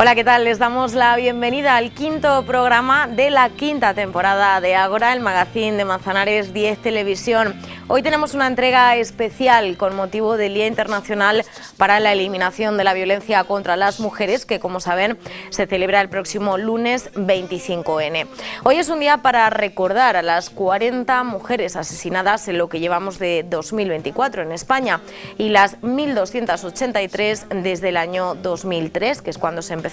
Hola, ¿qué tal? Les damos la bienvenida al quinto programa de la quinta temporada de Ágora, el magazín de Manzanares 10 Televisión. Hoy tenemos una entrega especial con motivo del Día Internacional para la Eliminación de la Violencia contra las Mujeres, que, como saben, se celebra el próximo lunes 25N. Hoy es un día para recordar a las 40 mujeres asesinadas en lo que llevamos de 2024 en España y las 1.283 desde el año 2003, que es cuando se empezaron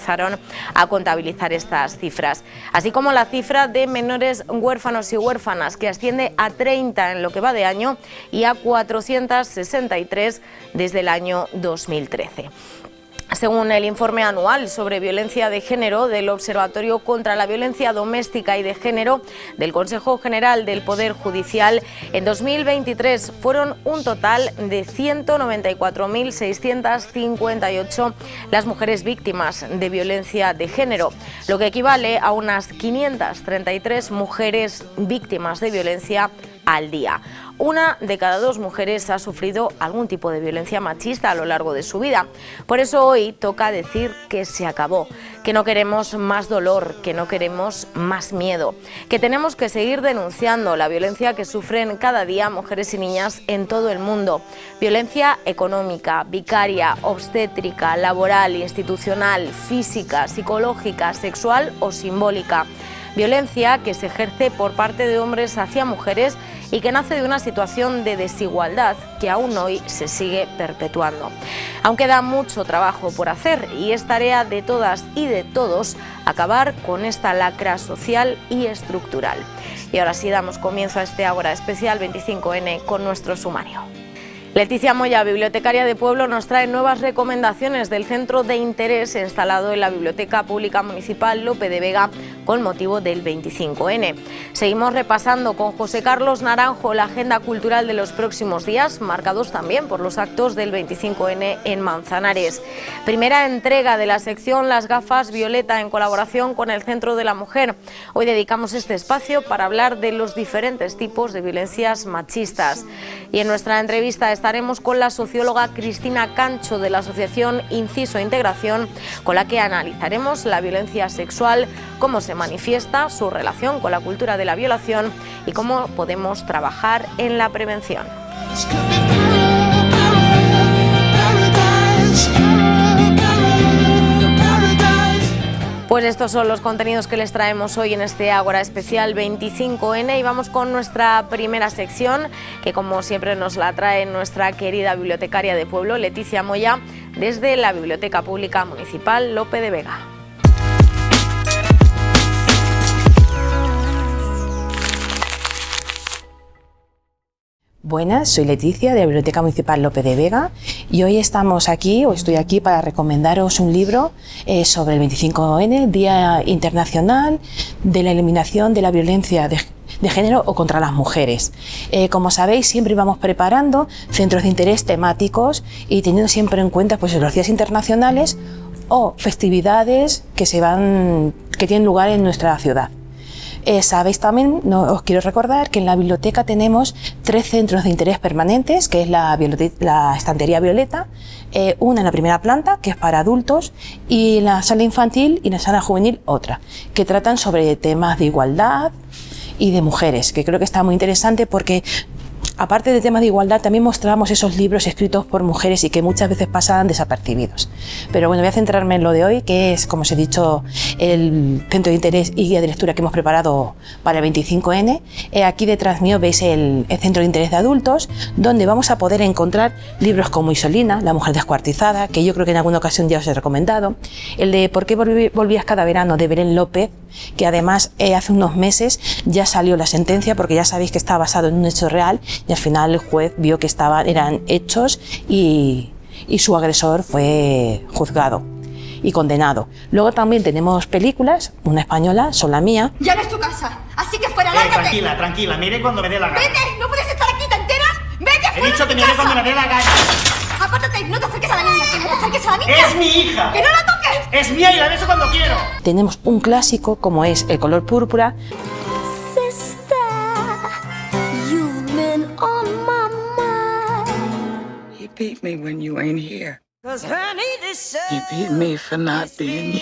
a contabilizar estas cifras, así como la cifra de menores huérfanos y huérfanas, que asciende a 30 en lo que va de año y a 463 desde el año 2013. Según el informe anual sobre violencia de género del Observatorio contra la Violencia Doméstica y de Género del Consejo General del Poder Judicial, en 2023 fueron un total de 194.658 las mujeres víctimas de violencia de género, lo que equivale a unas 533 mujeres víctimas de violencia al día. Una de cada dos mujeres ha sufrido algún tipo de violencia machista a lo largo de su vida. Por eso hoy toca decir que se acabó, que no queremos más dolor, que no queremos más miedo, que tenemos que seguir denunciando la violencia que sufren cada día mujeres y niñas en todo el mundo. Violencia económica, vicaria, obstétrica, laboral, institucional, física, psicológica, sexual o simbólica. Violencia que se ejerce por parte de hombres hacia mujeres y que nace de una situación de desigualdad que aún hoy se sigue perpetuando. Aún queda mucho trabajo por hacer y es tarea de todas y de todos acabar con esta lacra social y estructural. Y ahora sí damos comienzo a este Ágora especial 25N con nuestro sumario. Leticia Moya, bibliotecaria de Pueblo, nos trae nuevas recomendaciones del centro de interés instalado en la Biblioteca Pública Municipal Lope de Vega con motivo del 25N. Seguimos repasando con José Carlos Naranjo la agenda cultural de los próximos días, marcados también por los actos del 25N en Manzanares. Primera entrega de la sección Las Gafas Violeta en colaboración con el Centro de la Mujer. Hoy dedicamos este espacio para hablar de los diferentes tipos de violencias machistas. Y en nuestra entrevista estaremos con la socióloga Cristina Cancho de la asociación Inciso Integración, con la que analizaremos la violencia sexual, cómo se manifiesta, su relación con la cultura de la violación y cómo podemos trabajar en la prevención. Pues estos son los contenidos que les traemos hoy en este Ágora especial 25N y vamos con nuestra primera sección, que como siempre nos la trae nuestra querida bibliotecaria de Pueblo, Leticia Moya, desde la Biblioteca Pública Municipal Lope de Vega. Buenas, soy Leticia de la Biblioteca Municipal Lope de Vega y hoy estoy aquí para recomendaros un libro sobre el 25N, Día Internacional de la Eliminación de la Violencia de género o contra las mujeres. Como sabéis, siempre vamos preparando centros de interés temáticos y teniendo siempre en cuenta pues, los días internacionales o festividades que tienen lugar en nuestra ciudad. Sabéis también, os quiero recordar que en la biblioteca tenemos 3 centros de interés permanentes, que es la estantería Violeta, una en la primera planta, que es para adultos, y la sala infantil y la sala juvenil otra, que tratan sobre temas de igualdad y de mujeres, que creo que está muy interesante porque aparte de temas de igualdad, también mostramos esos libros escritos por mujeres y que muchas veces pasan desapercibidos. Pero bueno, voy a centrarme en lo de hoy, que es, como os he dicho, el centro de interés y guía de lectura que hemos preparado para el 25N. Aquí detrás mío veis el centro de interés de adultos, donde vamos a poder encontrar libros como Isolina, la mujer descuartizada, que yo creo que en alguna ocasión ya os he recomendado, el de ¿Por qué volvías cada verano?, de Belén López, que además hace unos meses ya salió la sentencia, porque ya sabéis que está basado en un hecho real y al final el juez vio que eran hechos y su agresor fue juzgado y condenado. Luego también tenemos películas, una española, Son la mía. Ya no es tu casa, así que fuera, lárgate. Tranquila, me iré cuando me dé la gana. ¡Vete! ¿No puedes estar aquí, te enteras? ¡Vete fuera! He dicho de que mi me iré casa! cuando me dé la gana. Apártate, no te acerques a la niña, que no te acerques a la niña. ¡Es mi hija! ¡Que no la toques! ¡Es mía y la beso cuando quiero! Tenemos un clásico como es El color púrpura. Sister, you've been on my mind. He beat me when you ain't here. You beat me for not being you.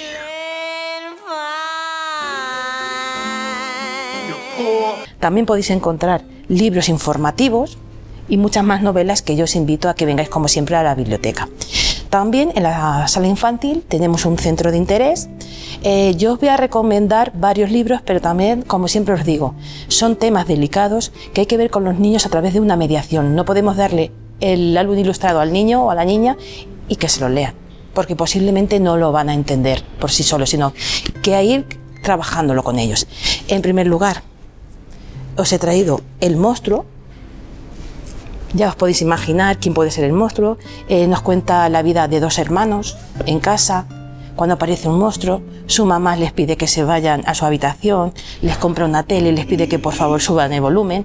También podéis encontrar libros informativos y muchas más novelas que yo os invito a que vengáis como siempre a la biblioteca. También en la sala infantil tenemos un centro de interés. Yo os voy a recomendar varios libros, pero también, como siempre os digo, son temas delicados que hay que ver con los niños a través de una mediación. No podemos darle el álbum ilustrado al niño o a la niña y que se lo lean, porque posiblemente no lo van a entender por sí solos, sino que hay que ir trabajándolo con ellos. En primer lugar, os he traído El monstruo. Ya os podéis imaginar quién puede ser el monstruo. Nos cuenta la vida de dos hermanos en casa. Cuando aparece un monstruo, su mamá les pide que se vayan a su habitación, les compra una tele y les pide que por favor suban el volumen.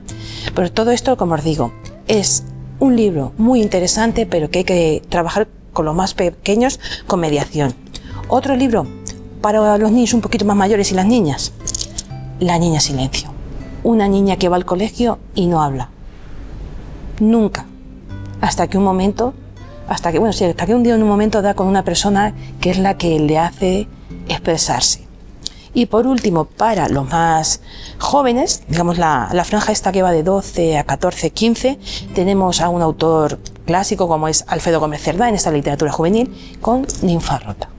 Pero todo esto, como os digo, es un libro muy interesante, pero que hay que trabajar con los más pequeños con mediación. Otro libro para los niños un poquito más mayores y las niñas, La niña silencio. Una niña que va al colegio y no habla. Nunca. Hasta que un día en un momento da con una persona que es la que le hace expresarse. Y por último, para los más jóvenes, digamos la franja esta que va de 12 a 14, 15, tenemos a un autor clásico como es Alfredo Gómez Cerdá en esta literatura juvenil con Ninfa Rota.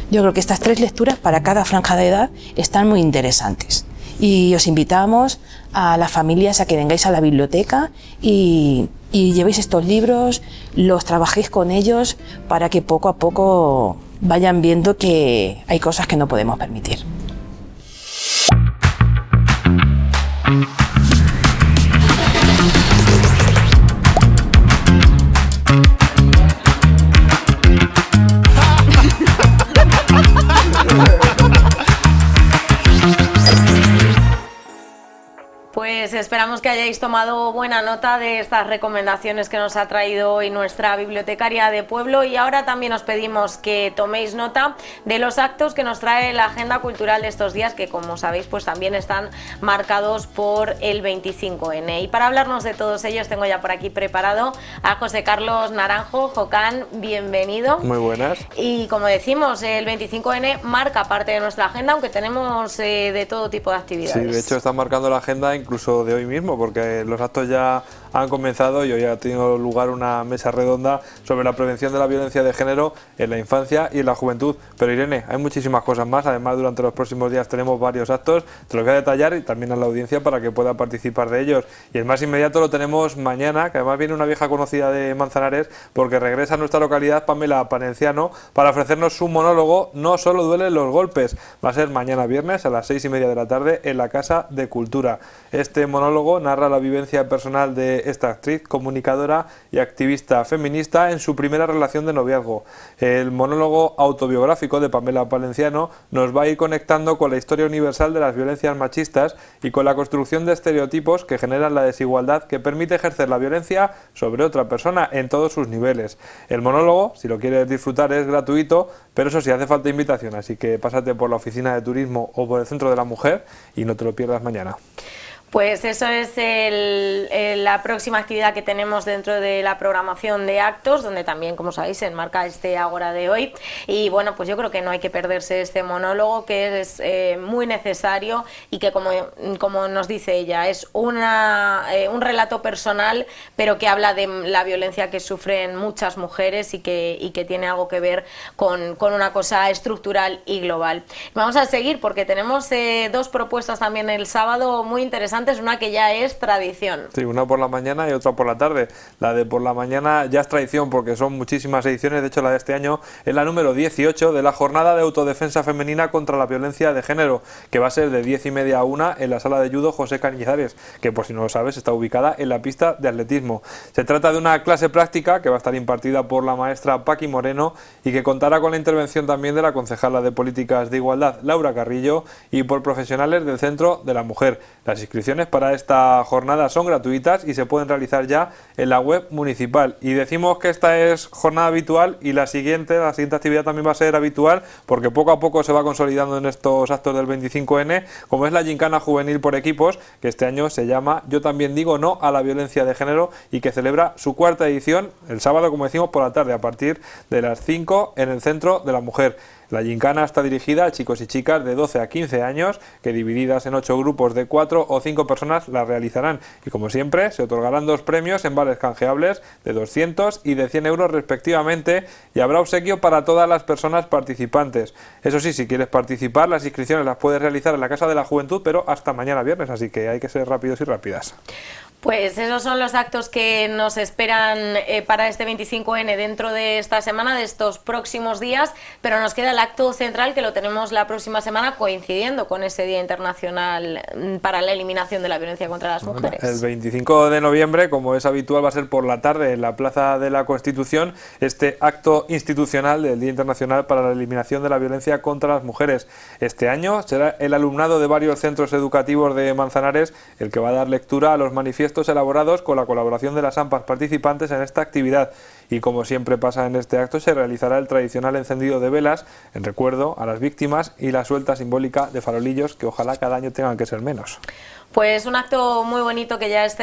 Yo creo que estas tres lecturas para cada franja de edad están muy interesantes. Y os invitamos a las familias a que vengáis a la biblioteca y llevéis estos libros, los trabajéis con ellos para que poco a poco vayan viendo que hay cosas que no podemos permitir. Pues esperamos que hayáis tomado buena nota de estas recomendaciones que nos ha traído hoy nuestra bibliotecaria de pueblo, y ahora también os pedimos que toméis nota de los actos que nos trae la agenda cultural de estos días, que como sabéis pues también están marcados por el 25N. Y para hablarnos de todos ellos tengo ya por aquí preparado a José Carlos Naranjo. Jocán, bienvenido. Muy buenas. Y como decimos, el 25N marca parte de nuestra agenda, aunque tenemos de todo tipo de actividades. Sí, de hecho está marcando la agenda incluso de hoy mismo, porque los actos ya han comenzado y hoy ha tenido lugar una mesa redonda sobre la prevención de la violencia de género en la infancia y en la juventud. Pero Irene, hay muchísimas cosas más. Además, durante los próximos días tenemos varios actos, te los voy a detallar y también a la audiencia para que pueda participar de ellos. Y el más inmediato lo tenemos mañana, que además viene una vieja conocida de Manzanares, porque regresa a nuestra localidad Pamela Palenciano para ofrecernos su monólogo No solo duelen los golpes. Va a ser mañana viernes a las 6:30 de la tarde en la Casa de Cultura. Este monólogo narra la vivencia personal de esta actriz, comunicadora y activista feminista en su primera relación de noviazgo. El monólogo autobiográfico de Pamela Palenciano nos va a ir conectando con la historia universal de las violencias machistas y con la construcción de estereotipos que generan la desigualdad que permite ejercer la violencia sobre otra persona en todos sus niveles. El monólogo, si lo quieres disfrutar, es gratuito, pero eso sí, hace falta invitación, así que pásate por la oficina de turismo o por el Centro de la Mujer y no te lo pierdas mañana. Pues eso es la próxima actividad que tenemos dentro de la programación de actos, donde también, como sabéis, se enmarca este Ágora de hoy. Y bueno, pues yo creo que no hay que perderse este monólogo, que es muy necesario y que, como nos dice ella, es un relato personal, pero que habla de la violencia que sufren muchas mujeres y que tiene algo que ver con una cosa estructural y global. Vamos a seguir porque tenemos dos propuestas también el sábado muy interesantes. Una que ya es tradición. Sí, una por la mañana y otra por la tarde. La de por la mañana ya es tradición porque son muchísimas ediciones. De hecho, la de este año es la número 18 de la Jornada de Autodefensa Femenina contra la Violencia de Género, que va a ser de 10:30 a 1 en la sala de judo José Cañizares, que por si no lo sabes está ubicada en la pista de atletismo. Se trata de una clase práctica que va a estar impartida por la maestra Paqui Moreno y que contará con la intervención también de la concejala de Políticas de Igualdad Laura Carrillo y por profesionales del Centro de la Mujer. Las inscripciones inscripciones para esta jornada son gratuitas y se pueden realizar ya en la web municipal. Y decimos que esta es jornada habitual y la siguiente actividad también va a ser habitual porque poco a poco se va consolidando en estos actos del 25N, como es la gincana juvenil por equipos, que este año se llama Yo también digo no a la violencia de género y que celebra su cuarta edición el sábado, como decimos, por la tarde a partir de las 5 en el Centro de la Mujer. La gincana está dirigida a chicos y chicas de 12 a 15 años que divididas en 8 grupos de 4 o 5 personas la realizarán y como siempre se otorgarán 2 premios en vales canjeables de 200 y de 100 euros respectivamente y habrá obsequio para todas las personas participantes. Eso sí, si quieres participar las inscripciones las puedes realizar en la Casa de la Juventud pero hasta mañana viernes, así que hay que ser rápidos y rápidas. Pues esos son los actos que nos esperan para este 25N dentro de esta semana, de estos próximos días, pero nos queda el acto central que lo tenemos la próxima semana coincidiendo con ese Día Internacional para la Eliminación de la Violencia contra las Mujeres. El 25 de noviembre, como es habitual, va a ser por la tarde en la Plaza de la Constitución este acto institucional del Día Internacional para la Eliminación de la Violencia contra las Mujeres. Este año será el alumnado de varios centros educativos de Manzanares el que va a dar lectura a los manifiestos elaborados con la colaboración de las AMPAs participantes en esta actividad y como siempre pasa en este acto se realizará el tradicional encendido de velas en recuerdo a las víctimas y la suelta simbólica de farolillos que ojalá cada año tengan que ser menos. Pues un acto muy bonito que ya es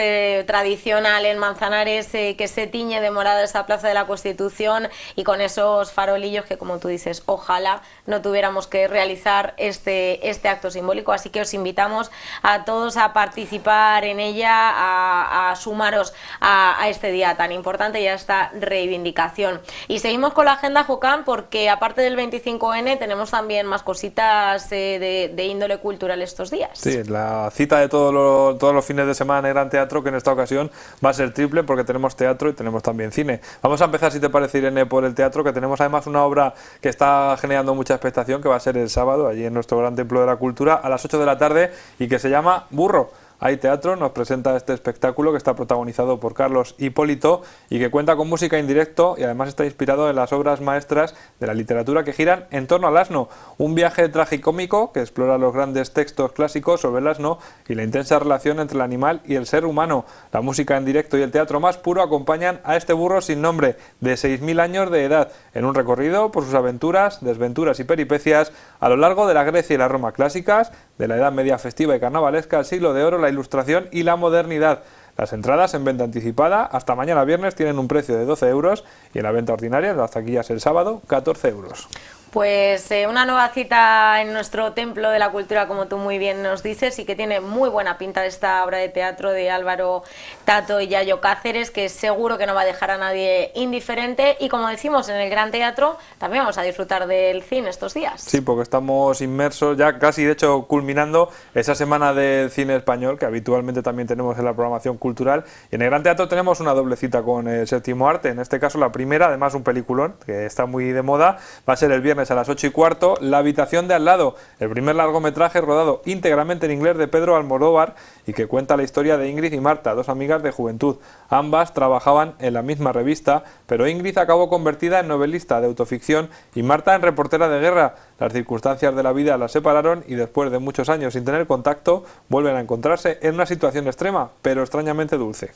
tradicional en Manzanares, que se tiñe de morada esa Plaza de la Constitución y con esos farolillos que, como tú dices, ojalá no tuviéramos que realizar este acto simbólico. Así que os invitamos a todos a participar en ella, a sumaros a este día tan importante y a esta reivindicación. Y seguimos con la agenda, Jocán, porque aparte del 25N tenemos también más cositas de índole cultural estos días. Sí, la cita de todos los fines de semana en Gran Teatro, que en esta ocasión va a ser triple porque tenemos teatro y tenemos también cine. Vamos a empezar, si te parece, Irene, por el teatro, que tenemos además una obra que está generando mucha expectación, que va a ser el sábado, allí en nuestro Gran Templo de la Cultura, a las 8 de la tarde, y que se llama Burro. Hay Teatro nos presenta este espectáculo que está protagonizado por Carlos Hipólito y que cuenta con música en directo y además está inspirado en las obras maestras de la literatura que giran en torno al asno. Un viaje tragicómico que explora los grandes textos clásicos sobre el asno y la intensa relación entre el animal y el ser humano. La música en directo y el teatro más puro acompañan a este burro sin nombre de 6.000 años de edad en un recorrido por sus aventuras, desventuras y peripecias a lo largo de la Grecia y la Roma clásicas, de la Edad Media festiva y carnavalesca al Siglo de Oro, la Ilustración y la modernidad. Las entradas en venta anticipada hasta mañana viernes tienen un precio de 12 euros y en la venta ordinaria, en las taquillas el sábado, 14 euros. Pues una nueva cita en nuestro Templo de la Cultura, como tú muy bien nos dices, y que tiene muy buena pinta esta obra de teatro de Álvaro Tato y Yayo Cáceres, que seguro que no va a dejar a nadie indiferente. Y como decimos, en el Gran Teatro también vamos a disfrutar del cine estos días. Sí, porque estamos inmersos, ya casi de hecho culminando esa semana del cine español, que habitualmente también tenemos en la programación cultural. Y en el Gran Teatro tenemos una doble cita con el Séptimo Arte, en este caso la primera, además un peliculón que está muy de moda, va a ser el viernes a las 8:15, La habitación de al lado, el primer largometraje rodado íntegramente en inglés de Pedro Almodóvar y que cuenta la historia de Ingrid y Marta, dos amigas de juventud. Ambas trabajaban en la misma revista, pero Ingrid acabó convertida en novelista de autoficción y Marta en reportera de guerra. Las circunstancias de la vida las separaron y después de muchos años sin tener contacto, vuelven a encontrarse en una situación extrema, pero extrañamente dulce.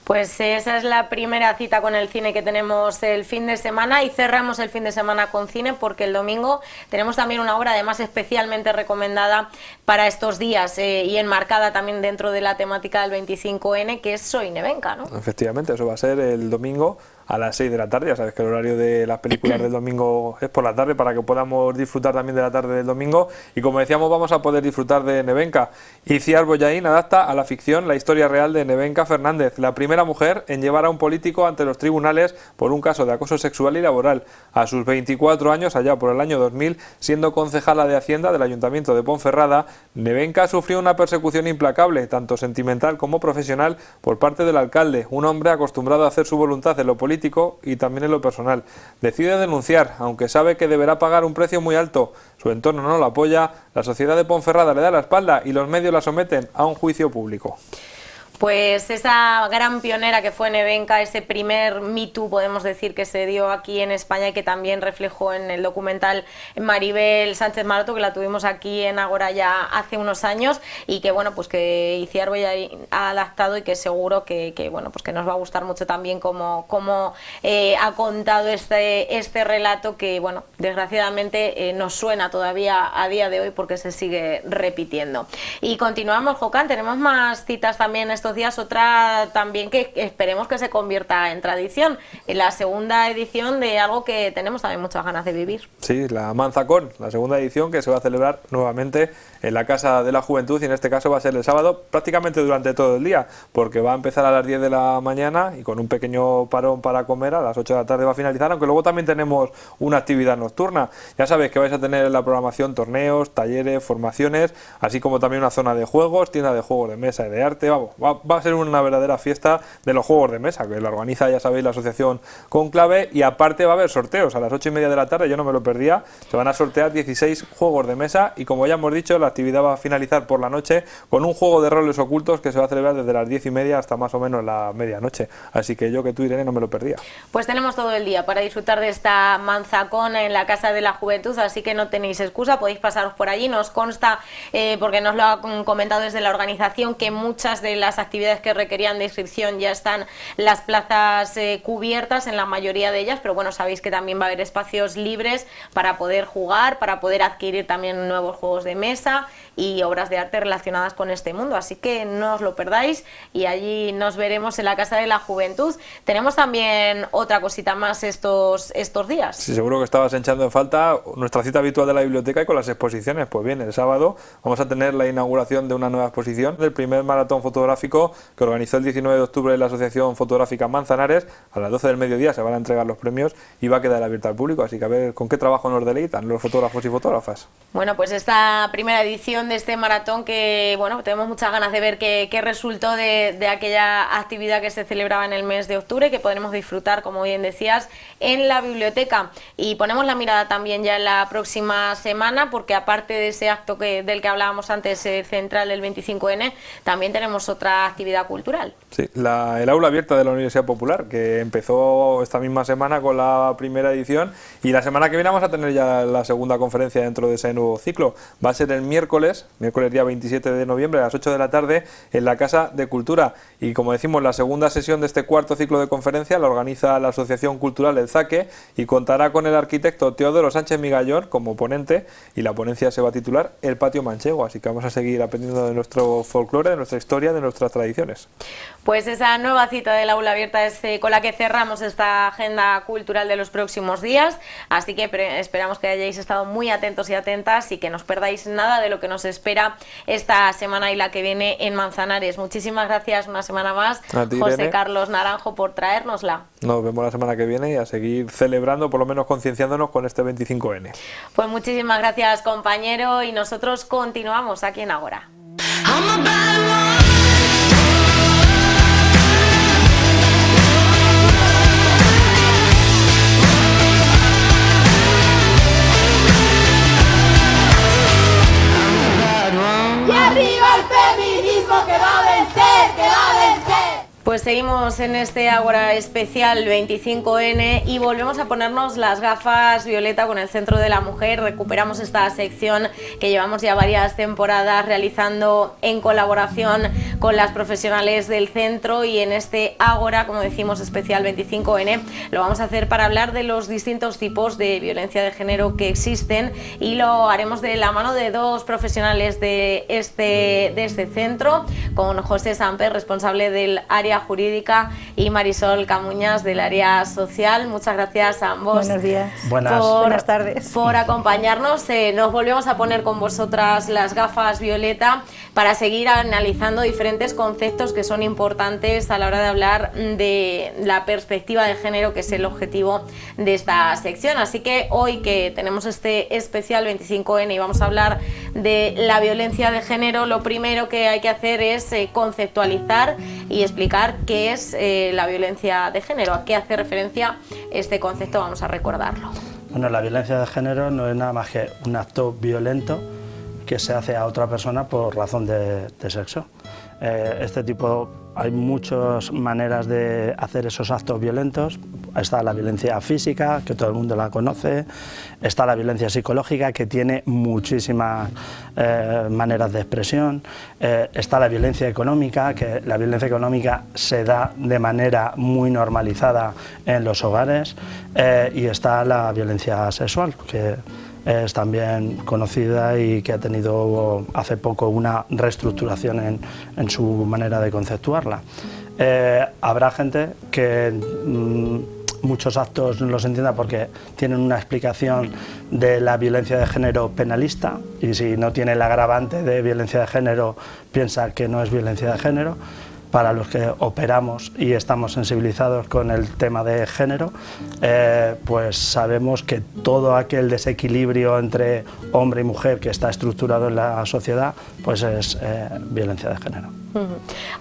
Pues esa es la primera cita con el cine que tenemos el fin de semana y cerramos el fin de semana con cine porque el domingo tenemos también una obra además especialmente recomendada para estos días y enmarcada también dentro de la temática del 25N, que es Soy Nevenka, ¿no? Efectivamente, eso va a ser el domingo a las 6 de la tarde, ya sabes que el horario de las películas del domingo es por la tarde para que podamos disfrutar también de la tarde del domingo y como decíamos vamos a poder disfrutar de Nevenka. Iciar Bollaín adapta a la ficción la historia real de Nevenka Fernández, la primera mujer en llevar a un político ante los tribunales por un caso de acoso sexual y laboral. A sus 24 años, allá por el año 2000, siendo concejala de Hacienda del Ayuntamiento de Ponferrada, Nevenka sufrió una persecución implacable, tanto sentimental como profesional, por parte del alcalde, un hombre acostumbrado a hacer su voluntad en lo político y también en lo personal. Decide denunciar, aunque sabe que deberá pagar un precio muy alto. Su entorno no lo apoya, la sociedad de Ponferrada le da la espalda y los medios la someten a un juicio público. Pues esa gran pionera que fue Nevenka, ese primer Me Too, podemos decir, que se dio aquí en España y que también reflejó en el documental Maribel Sánchez Maroto, que la tuvimos aquí en Ágora ya hace unos años, y que bueno, pues que Itziar ya ha adaptado y que seguro que bueno, pues que nos va a gustar mucho también cómo ha contado este relato que bueno, desgraciadamente nos suena todavía a día de hoy porque se sigue repitiendo. Y continuamos, Jocan, tenemos más citas también estos días, otra también que esperemos que se convierta en tradición, en la segunda edición de algo que tenemos también muchas ganas de vivir. Sí, la Manzacón, la segunda edición que se va a celebrar nuevamente en la Casa de la Juventud, y en este caso va a ser el sábado prácticamente durante todo el día, porque va a empezar a las 10 de la mañana y con un pequeño parón para comer a las 8 de la tarde va a finalizar, aunque luego también tenemos una actividad nocturna. Ya sabéis que vais a tener en la programación torneos, talleres, formaciones, así como también una zona de juegos, tienda de juegos de mesa y de arte. Vamos, va a ser una verdadera fiesta de los juegos de mesa, que la organiza, ya sabéis, la asociación Conclave, y aparte va a haber sorteos a las 8:30 de la tarde, yo no me lo perdía, se van a sortear 16 juegos de mesa, y como ya hemos dicho, la actividad va a finalizar por la noche con un juego de roles ocultos que se va a celebrar desde las 10:30 hasta más o menos la medianoche, así que yo, que tú, Irene, no me lo perdía. Pues tenemos todo el día para disfrutar de esta Manzacón en la Casa de la Juventud, así que no tenéis excusa, podéis pasaros por allí. Nos consta, porque nos lo ha comentado desde la organización, que muchas de las actividades que requerían de inscripción ya están las plazas cubiertas en la mayoría de ellas, pero bueno, sabéis que también va a haber espacios libres para poder jugar, para poder adquirir también nuevos juegos de mesa y obras de arte relacionadas con este mundo, así que no os lo perdáis y allí nos veremos en la Casa de la Juventud. Tenemos también otra cosita más estos días. Sí, seguro que estabas echando en falta nuestra cita habitual de la biblioteca y con las exposiciones. Pues bien, el sábado vamos a tener la inauguración de una nueva exposición del primer maratón fotográfico que organizó el 19 de octubre la Asociación Fotográfica Manzanares. A las 12 del mediodía se van a entregar los premios y va a quedar abierta al público, así que a ver con qué trabajo nos deleitan los fotógrafos y fotógrafas. Bueno, pues esta primera edición de este maratón, que bueno, tenemos muchas ganas de ver qué resultó de aquella actividad que se celebraba en el mes de octubre, que podremos disfrutar, como bien decías, en la biblioteca. Y ponemos la mirada también ya en la próxima semana, porque aparte de ese acto del que hablábamos antes, central del 25N, también tenemos otra actividad cultural. Sí, el aula abierta de la Universidad Popular, que empezó esta misma semana con la primera edición, y la semana que viene vamos a tener ya la segunda conferencia dentro de ese nuevo ciclo. Va a ser el miércoles día 27 de noviembre a las 8 de la tarde en la Casa de Cultura, y como decimos, la segunda sesión de este cuarto ciclo de conferencia la organiza la Asociación Cultural El Zaque y contará con el arquitecto Teodoro Sánchez Migallón como ponente, y la ponencia se va a titular El Patio Manchego, así que vamos a seguir aprendiendo de nuestro folclore, de nuestra historia, de nuestras tradiciones. Pues esa nueva cita del aula abierta es con la que cerramos esta agenda cultural de los próximos días, así que esperamos que hayáis estado muy atentos y atentas y que no os perdáis nada de lo que nos espera esta semana y la que viene en Manzanares. Muchísimas gracias una semana más, ti, José Irene. Carlos Naranjo, por traérnosla. Nos vemos la semana que viene y a seguir celebrando, por lo menos concienciándonos con este 25N. Pues muchísimas gracias, compañero, y nosotros continuamos aquí en Ágora. ¡Y arriba el feminismo que va a vencer, que va a vencer! Pues seguimos en este Ágora especial 25N y volvemos a ponernos las gafas violeta con el Centro de la Mujer. Recuperamos esta sección que llevamos ya varias temporadas realizando en colaboración con las profesionales del centro, y en este Ágora, como decimos, especial 25N, lo vamos a hacer para hablar de los distintos tipos de violencia de género que existen, y lo haremos de la mano de dos profesionales de este centro, con José Samper, responsable del área jurídica, y Marisol Camuñas del área social. Muchas gracias a ambos. Buenos días. Buenas tardes. Por acompañarnos. Nos volvemos a poner con vosotras las gafas violeta para seguir analizando diferentes conceptos que son importantes a la hora de hablar de la perspectiva de género, que es el objetivo de esta sección. Así que hoy, que tenemos este especial 25N y vamos a hablar de la violencia de género, lo primero que hay que hacer es conceptualizar y explicar qué es la violencia de género, a qué hace referencia este concepto. Vamos a recordarlo. Bueno, la violencia de género no es nada más que un acto violento que se hace a otra persona por razón de sexo. Este tipo hay muchas maneras de hacer esos actos violentos. Está la violencia física, que todo el mundo la conoce, está la violencia psicológica, que tiene muchísimas maneras de expresión, está la violencia económica, que la violencia económica se da de manera muy normalizada en los hogares, y está la violencia sexual, que es también conocida y que ha tenido hace poco una reestructuración en su manera de conceptuarla. Habrá gente que muchos actos no los entienda porque tienen una explicación de la violencia de género penalista, y si no tiene el agravante de violencia de género piensa que no es violencia de género. Para los que operamos y estamos sensibilizados con el tema de género, pues sabemos que todo aquel desequilibrio entre hombre y mujer que está estructurado en la sociedad, pues es violencia de género.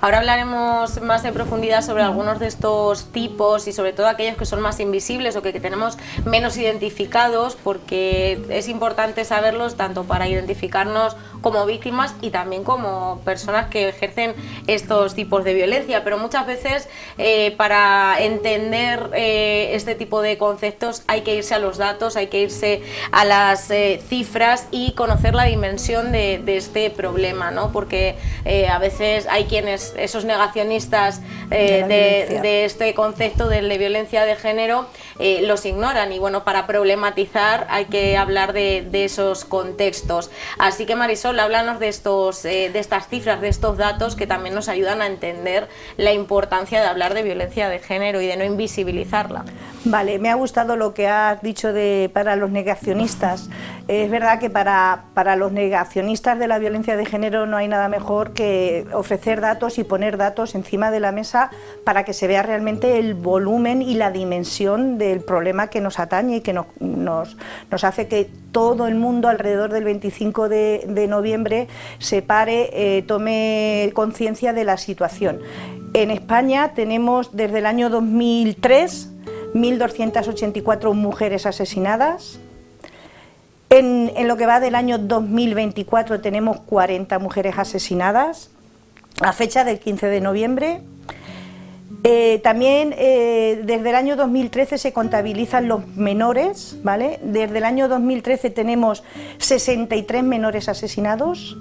Ahora hablaremos más en profundidad sobre algunos de estos tipos y sobre todo aquellos que son más invisibles o que tenemos menos identificados, porque es importante saberlos tanto para identificarnos como víctimas y también como personas que ejercen estos tipos de violencia. Pero muchas veces para entender este tipo de conceptos hay que irse a los datos, hay que irse a las cifras y conocer la dimensión de este problema, ¿no? Porque a veces hay quienes, esos negacionistas de este concepto de violencia de género, los ignoran, y bueno, para problematizar hay que hablar de esos contextos. Así que Marisol, háblanos de estas cifras, de estos datos que también nos ayudan a entender la importancia de hablar de violencia de género y de no invisibilizarla. Vale, me ha gustado lo que has dicho para los negacionistas. Es verdad que para los negacionistas de la violencia de género no hay nada mejor que ofrecer datos y poner datos encima de la mesa para que se vea realmente el volumen y la dimensión del problema que nos atañe y que nos hace que todo el mundo alrededor del 25 de noviembre se pare, tome conciencia de la situación. En España tenemos desde el año 2003 1.284 mujeres asesinadas. En lo que va del año 2024 tenemos 40 mujeres asesinadas a fecha del 15 de noviembre. También desde el año 2013 se contabilizan los menores, ¿vale? Desde el año 2013 tenemos 63 menores asesinados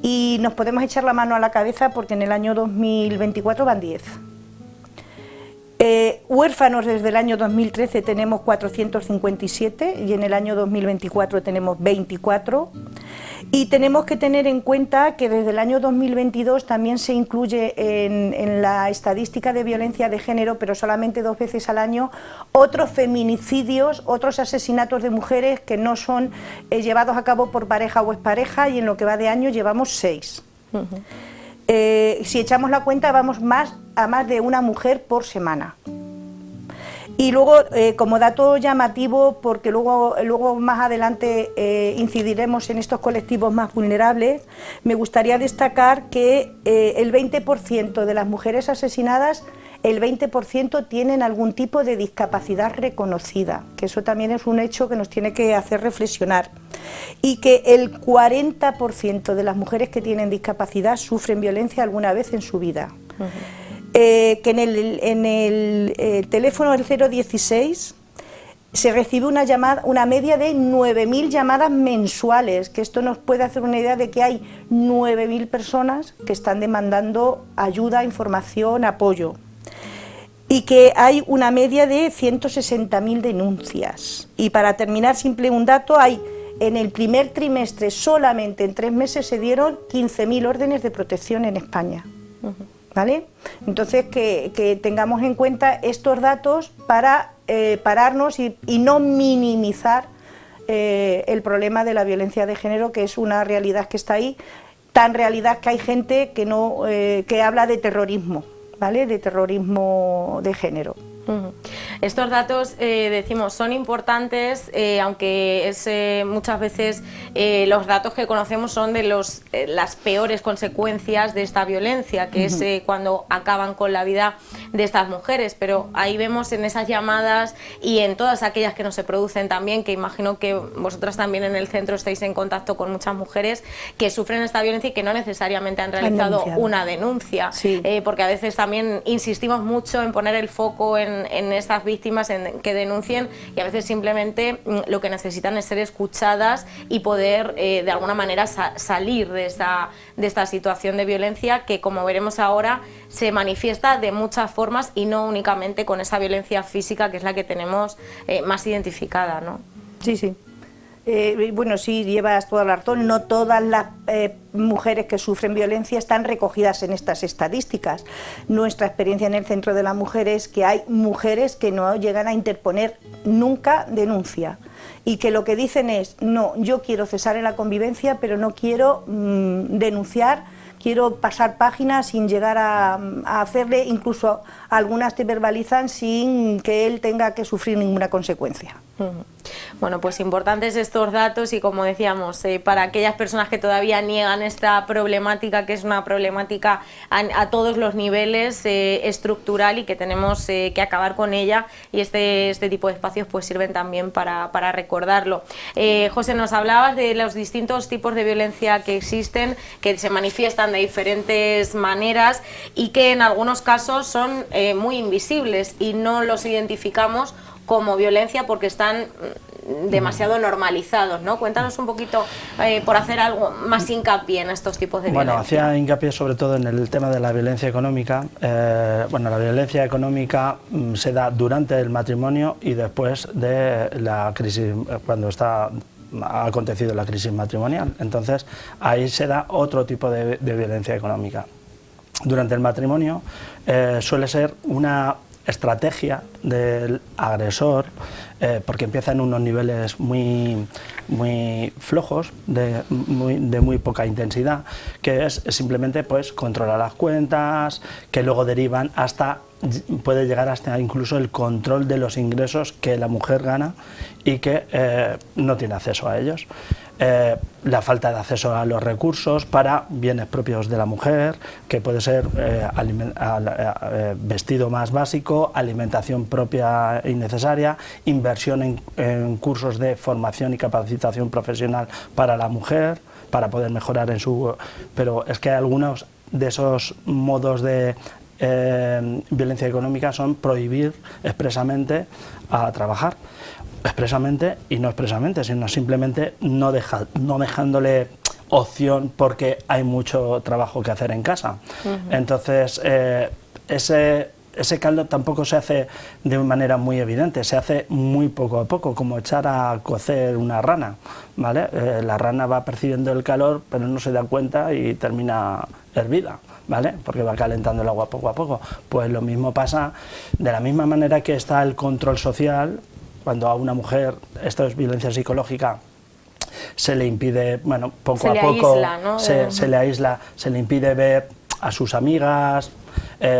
y nos podemos echar la mano a la cabeza porque en el año 2024 van 10. Huérfanos desde el año 2013 tenemos 457 y en el año 2024 tenemos 24. Y tenemos que tener en cuenta que desde el año 2022 también se incluye en la estadística de violencia de género, pero solamente 2 veces al año, otros feminicidios, otros asesinatos de mujeres que no son llevados a cabo por pareja o expareja, y en lo que va de año llevamos 6. Si echamos la cuenta vamos a más de una mujer por semana. Y luego, como dato llamativo, porque luego más adelante incidiremos en estos colectivos más vulnerables, me gustaría destacar que el 20% de las mujeres asesinadas, el 20% tienen algún tipo de discapacidad reconocida, que eso también es un hecho que nos tiene que hacer reflexionar, y que el 40% de las mujeres que tienen discapacidad sufren violencia alguna vez en su vida. Que en el teléfono del 016 se recibe una media de 9.000 llamadas mensuales, que esto nos puede hacer una idea de que hay 9.000 personas que están demandando ayuda, información, apoyo, y que hay una media de 160.000 denuncias. Y para terminar, simple un dato, en el primer trimestre, solamente en 3 meses, se dieron 15.000 órdenes de protección en España. ¿Vale? Entonces, que tengamos en cuenta estos datos para pararnos y no minimizar el problema de la violencia de género, que es una realidad que está ahí, tan realidad que hay gente que habla de terrorismo, ¿vale? De terrorismo de género. Estos datos, decimos, son importantes, aunque es, muchas veces los datos que conocemos son de las peores consecuencias de esta violencia, que es cuando acaban con la vida de estas mujeres, pero ahí vemos en esas llamadas y en todas aquellas que no se producen también, que imagino que vosotras también en el centro estáis en contacto con muchas mujeres que sufren esta violencia y que no necesariamente han realizado una denuncia, porque a veces también insistimos mucho en poner el foco en estas víctimas, en que denuncien, y a veces simplemente lo que necesitan es ser escuchadas y poder de alguna manera salir de esta situación de violencia que, como veremos ahora, se manifiesta de muchas formas y no únicamente con esa violencia física que es la que tenemos más identificada, ¿no? Sí, sí. Bueno, sí, llevas toda la razón. No todas las mujeres que sufren violencia están recogidas en estas estadísticas. Nuestra experiencia en el Centro de la Mujer es que hay mujeres que no llegan a interponer nunca denuncia y que lo que dicen es: no, yo quiero cesar en la convivencia, pero no quiero denunciar. Quiero pasar páginas sin llegar a hacerle, incluso algunas te verbalizan sin que él tenga que sufrir ninguna consecuencia. Bueno, pues importantes estos datos y, como decíamos, para aquellas personas que todavía niegan esta problemática, que es una problemática a todos los niveles, estructural, y que tenemos que acabar con ella, y este tipo de espacios pues sirven también para recordarlo. José, nos hablabas de los distintos tipos de violencia que existen, que se manifiestan de diferentes maneras y que en algunos casos son muy invisibles y no los identificamos como violencia porque están demasiado normalizados, ¿no? Cuéntanos un poquito, por hacer algo más hincapié en estos tipos de violencia. Bueno, hacía hincapié sobre todo en el tema de la violencia económica. Bueno, la violencia económica se da durante el matrimonio y después de la crisis, cuando ha acontecido la crisis matrimonial. Entonces, ahí se da otro tipo de violencia económica. Durante el matrimonio suele ser una estrategia del agresor, porque empieza en unos niveles muy flojos, de muy poca intensidad, que es simplemente pues controlar las cuentas, que luego derivan puede llegar hasta incluso el control de los ingresos que la mujer gana y que no tiene acceso a ellos. La falta de acceso a los recursos para bienes propios de la mujer, que puede ser vestido más básico, alimentación propia y necesaria, inversión en cursos de formación y capacitación profesional para la mujer, para poder mejorar en su... Pero es que algunos de esos modos de violencia económica son prohibir expresamente a trabajar. Expresamente y no expresamente, sino simplemente no dejándole opción porque hay mucho trabajo que hacer en casa. Entonces, ese caldo tampoco se hace de manera muy evidente, se hace muy poco a poco, como echar a cocer una rana, ¿vale? La rana va percibiendo el calor, pero no se da cuenta y termina hervida, ¿vale? Porque va calentando el agua poco a poco. Pues lo mismo pasa, de la misma manera que está el control social. Cuando a una mujer, esto es violencia psicológica, se le impide, bueno, poco a poco se le aísla, se le impide ver a sus amigas,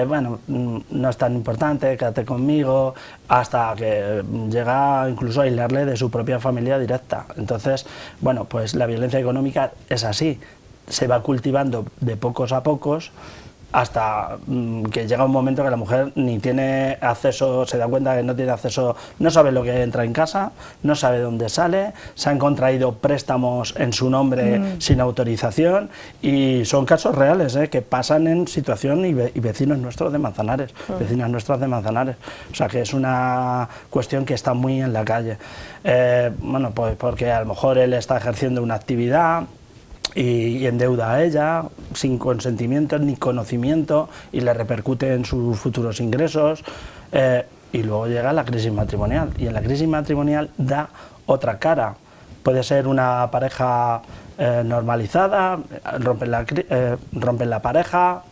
bueno, no es tan importante, quédate conmigo, hasta que llega incluso a aislarle de su propia familia directa. Entonces, bueno, pues la violencia económica es así, se va cultivando de pocos a pocos, hasta que llega un momento que la mujer ni tiene acceso, se da cuenta que no tiene acceso, no sabe lo que entra en casa, no sabe dónde sale, se han contraído préstamos en su nombre sin autorización, y son casos reales que pasan en situación y vecinos nuestros de Manzanares, vecinas nuestras de Manzanares, o sea que es una cuestión que está muy en la calle. Bueno, pues porque a lo mejor él está ejerciendo una actividad y endeuda a ella sin consentimiento ni conocimiento y le repercute en sus futuros ingresos, y luego llega la crisis matrimonial, y en la crisis matrimonial da otra cara. Puede ser una pareja normalizada, rompen la pareja,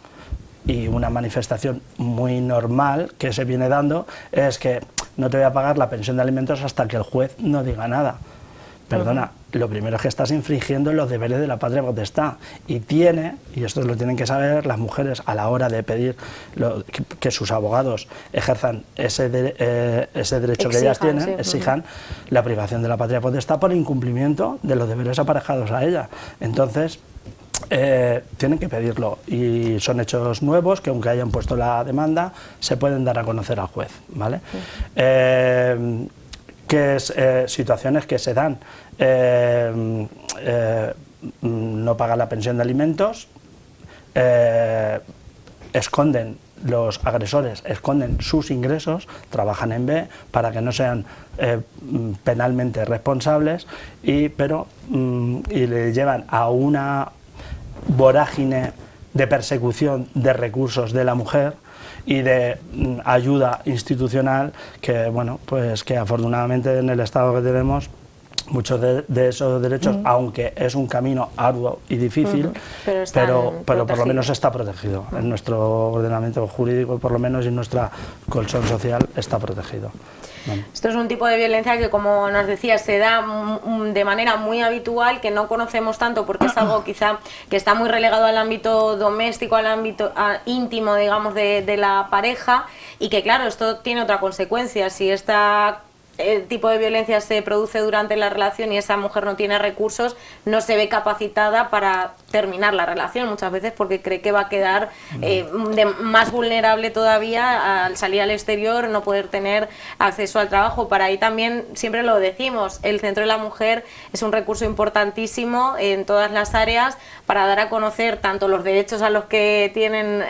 y una manifestación muy normal que se viene dando es que no te voy a pagar la pensión de alimentos hasta que el juez no diga nada. Perdona, lo primero es que estás infringiendo los deberes de la patria potestad y esto lo tienen que saber las mujeres a la hora de pedir que sus abogados ejerzan ese derecho que ellas tienen, exijan la privación de la patria potestad por incumplimiento de los deberes aparejados a ella. Entonces, tienen que pedirlo y son hechos nuevos que, aunque hayan puesto la demanda, se pueden dar a conocer al juez, ¿vale? Situaciones que se dan, no pagan la pensión de alimentos, los agresores esconden sus ingresos, trabajan en B para que no sean penalmente responsables y le llevan a una vorágine de persecución de recursos de la mujer y de ayuda institucional que, bueno, pues que afortunadamente en el estado que tenemos muchos de esos derechos, aunque es un camino arduo y difícil, pero por lo menos está protegido. En nuestro ordenamiento jurídico, por lo menos, y en nuestra colchón social está protegido. Bueno. Esto es un tipo de violencia que, como nos decía, se da de manera muy habitual, que no conocemos tanto porque es algo quizá que está muy relegado al ámbito doméstico, al ámbito íntimo, digamos, de la pareja, y que, claro, esto tiene otra consecuencia. Si el tipo de violencia se produce durante la relación y esa mujer no tiene recursos, no se ve capacitada para terminar la relación muchas veces porque cree que va a quedar más vulnerable todavía al salir al exterior, no poder tener acceso al trabajo. Para ahí también, siempre lo decimos, el Centro de la Mujer es un recurso importantísimo en todas las áreas para dar a conocer tanto los derechos a los que tienen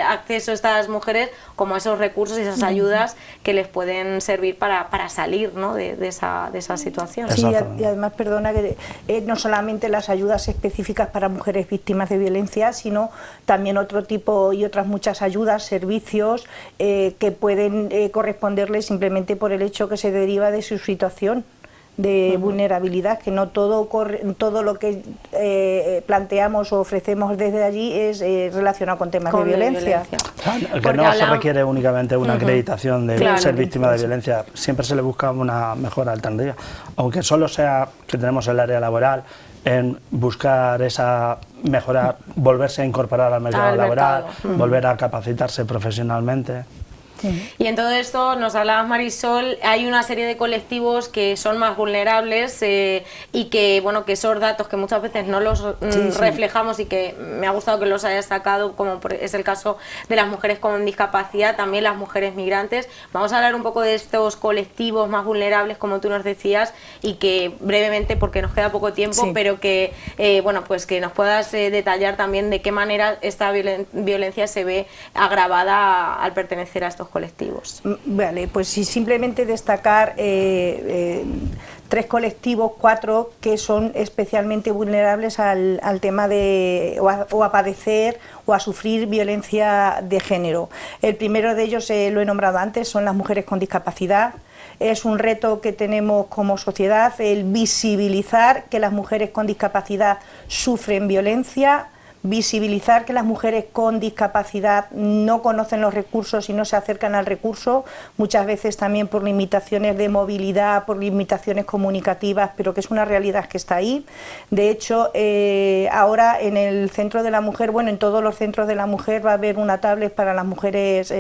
acceso estas mujeres como esos recursos y esas ayudas que les pueden servir para salir, ¿no?, de esa situación. Sí, y además, perdona, que no solamente las ayudas específicas para mujeres víctimas de violencia, sino también otro tipo y otras muchas ayudas, servicios que pueden corresponderles simplemente por el hecho que se deriva de su situación de vulnerabilidad, que no todo lo que planteamos o ofrecemos desde allí es relacionado con temas de violencia. Que no se requiere únicamente una acreditación de ser víctima de violencia, siempre se le busca una mejor alternativa, aunque solo sea que tenemos el área laboral, en buscar mejorar, volverse a incorporar al mercado laboral, volver a capacitarse profesionalmente. Y en todo esto, nos hablaba Marisol, hay una serie de colectivos que son más vulnerables y que, bueno, que esos datos que muchas veces no los reflejamos y que me ha gustado que los hayas sacado, como es el caso de las mujeres con discapacidad, también las mujeres migrantes. Vamos a hablar un poco de estos colectivos más vulnerables, como tú nos decías, y que brevemente, porque nos queda poco tiempo, pero que, bueno, pues que nos puedas detallar también de qué manera esta violencia se ve agravada al pertenecer a estos colectivos. Vale, pues sí, simplemente destacar 3 colectivos, 4 que son especialmente vulnerables al tema de o a padecer o a sufrir violencia de género. El primero de ellos, lo he nombrado antes, son las mujeres con discapacidad. Es un reto que tenemos como sociedad, el visibilizar que las mujeres con discapacidad sufren violencia, visibilizar que las mujeres con discapacidad no conocen los recursos y no se acercan al recurso, muchas veces también por limitaciones de movilidad, por limitaciones comunicativas, pero que es una realidad que está ahí. De hecho, ahora en el Centro de la Mujer, bueno, en todos los centros de la mujer va a haber una tablet para las mujeres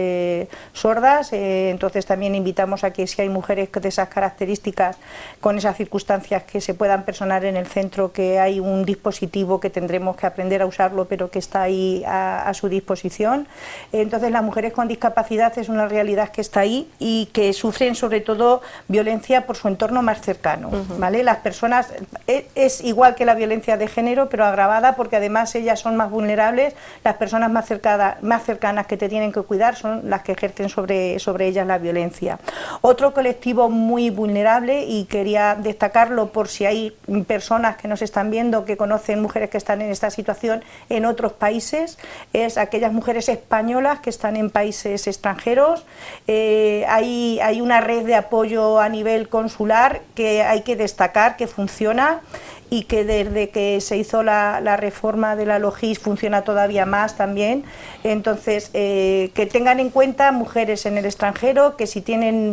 sordas, entonces también invitamos a que si hay mujeres de esas características, con esas circunstancias que se puedan personar en el centro, que hay un dispositivo que tendremos que aprender a usarlo, pero que está ahí a su disposición. Entonces, las mujeres con discapacidad es una realidad que está ahí y que sufren sobre todo violencia por su entorno más cercano, ¿vale? Las personas, es igual que la violencia de género, pero agravada, porque además ellas son más vulnerables. Las personas más cercanas que te tienen que cuidar son las que ejercen sobre ellas la violencia. Otro colectivo muy vulnerable, y quería destacarlo por si hay personas que nos están viendo que conocen mujeres que están en esta situación en otros países, es aquellas mujeres españolas que están en países extranjeros. Hay una red de apoyo a nivel consular que hay que destacar, que funciona, y que desde que se hizo la reforma de la LOGIS funciona todavía más también. Entonces, que tengan en cuenta mujeres en el extranjero que si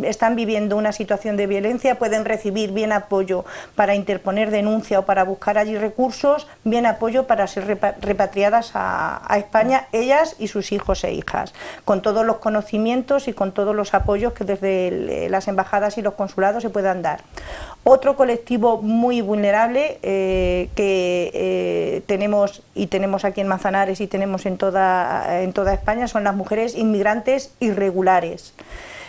están viviendo una situación de violencia pueden recibir bien apoyo para interponer denuncia o para buscar allí recursos, bien apoyo para ser repatriadas a España, ellas y sus hijos e hijas, con todos los conocimientos y con todos los apoyos que desde las embajadas y los consulados se puedan dar. Otro colectivo muy vulnerable que tenemos aquí en Manzanares y tenemos en toda España son las mujeres inmigrantes irregulares.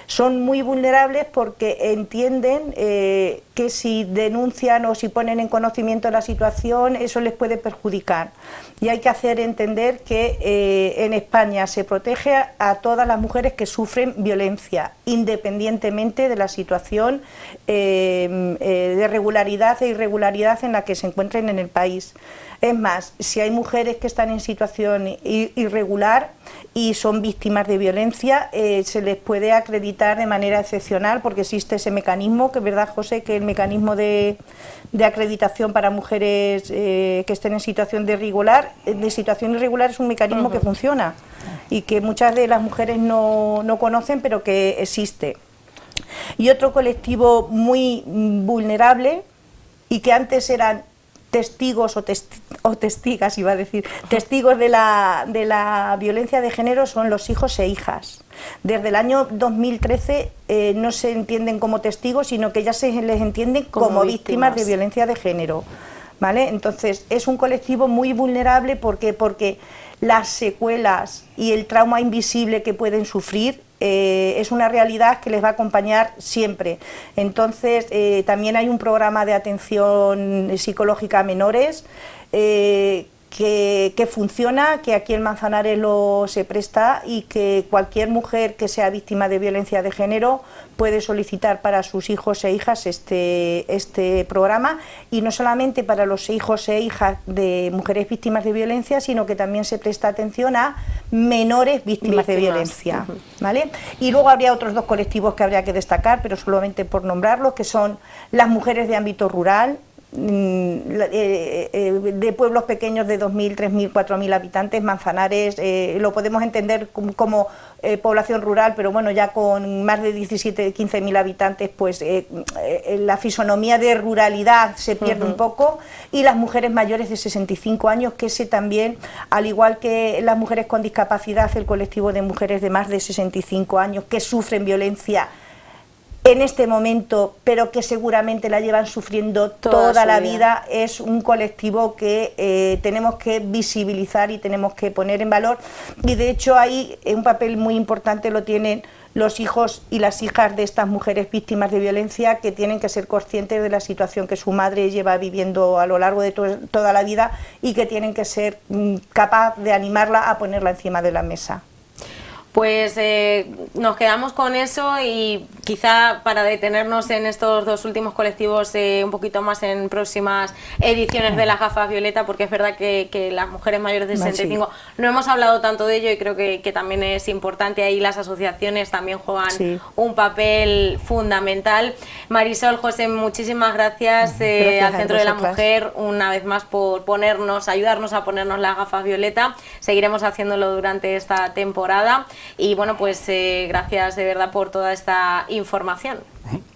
Son muy vulnerables porque entienden que si denuncian o si ponen en conocimiento la situación, eso les puede perjudicar. Y hay que hacer entender que en España se protege a todas las mujeres que sufren violencia, independientemente de la situación de regularidad e irregularidad en la que se encuentren en el país. Es más, si hay mujeres que están en situación irregular y son víctimas de violencia, se les puede acreditar de manera excepcional, porque existe ese mecanismo, que es verdad, José, que el mecanismo de acreditación para mujeres que estén en situación situación irregular es un mecanismo que funciona y que muchas de las mujeres no conocen, pero que existe. Y otro colectivo muy vulnerable y que antes eran testigos o testigas, iba a decir, testigos de la violencia de género son los hijos e hijas. Desde el año 2013 no se entienden como testigos, sino que ya se les entiende como víctimas de violencia de género, ¿vale? Entonces es un colectivo muy vulnerable porque las secuelas y el trauma invisible que pueden sufrir es una realidad que les va a acompañar siempre. Entonces, también hay un programa de atención psicológica a menores que funciona, que aquí en Manzanares se presta y que cualquier mujer que sea víctima de violencia de género puede solicitar para sus hijos e hijas este programa, y no solamente para los hijos e hijas de mujeres víctimas de violencia, sino que también se presta atención a menores víctimas de violencia, ¿vale? Y luego habría otros dos colectivos que habría que destacar, pero solamente por nombrarlos, que son las mujeres de ámbito rural, de pueblos pequeños de 2.000, 3.000, 4.000 habitantes. Manzanares lo podemos entender como población rural, pero bueno, ya con más de 17, 15.000 habitantes, pues la fisonomía de ruralidad se pierde un poco. Y las mujeres mayores de 65 años, que ese también, al igual que las mujeres con discapacidad, el colectivo de mujeres de más de 65 años que sufren violencia en este momento, pero que seguramente la llevan sufriendo toda la vida, es un colectivo que tenemos que visibilizar y tenemos que poner en valor. Y de hecho ahí un papel muy importante lo tienen los hijos y las hijas de estas mujeres víctimas de violencia, que tienen que ser conscientes de la situación que su madre lleva viviendo a lo largo de toda la vida y que tienen que ser capaz de animarla a ponerla encima de la mesa. Pues nos quedamos con eso, y quizá para detenernos en estos dos últimos colectivos un poquito más en próximas ediciones de las gafas violeta, porque es verdad que las mujeres mayores de 65 no hemos hablado tanto de ello, y creo que también es importante. Ahí las asociaciones también juegan un papel fundamental. Marisol, José, muchísimas gracias, al Centro de la Mujer una vez más por ayudarnos a ponernos las gafas violeta. Seguiremos haciéndolo durante esta temporada. Y bueno, pues gracias de verdad por toda esta información.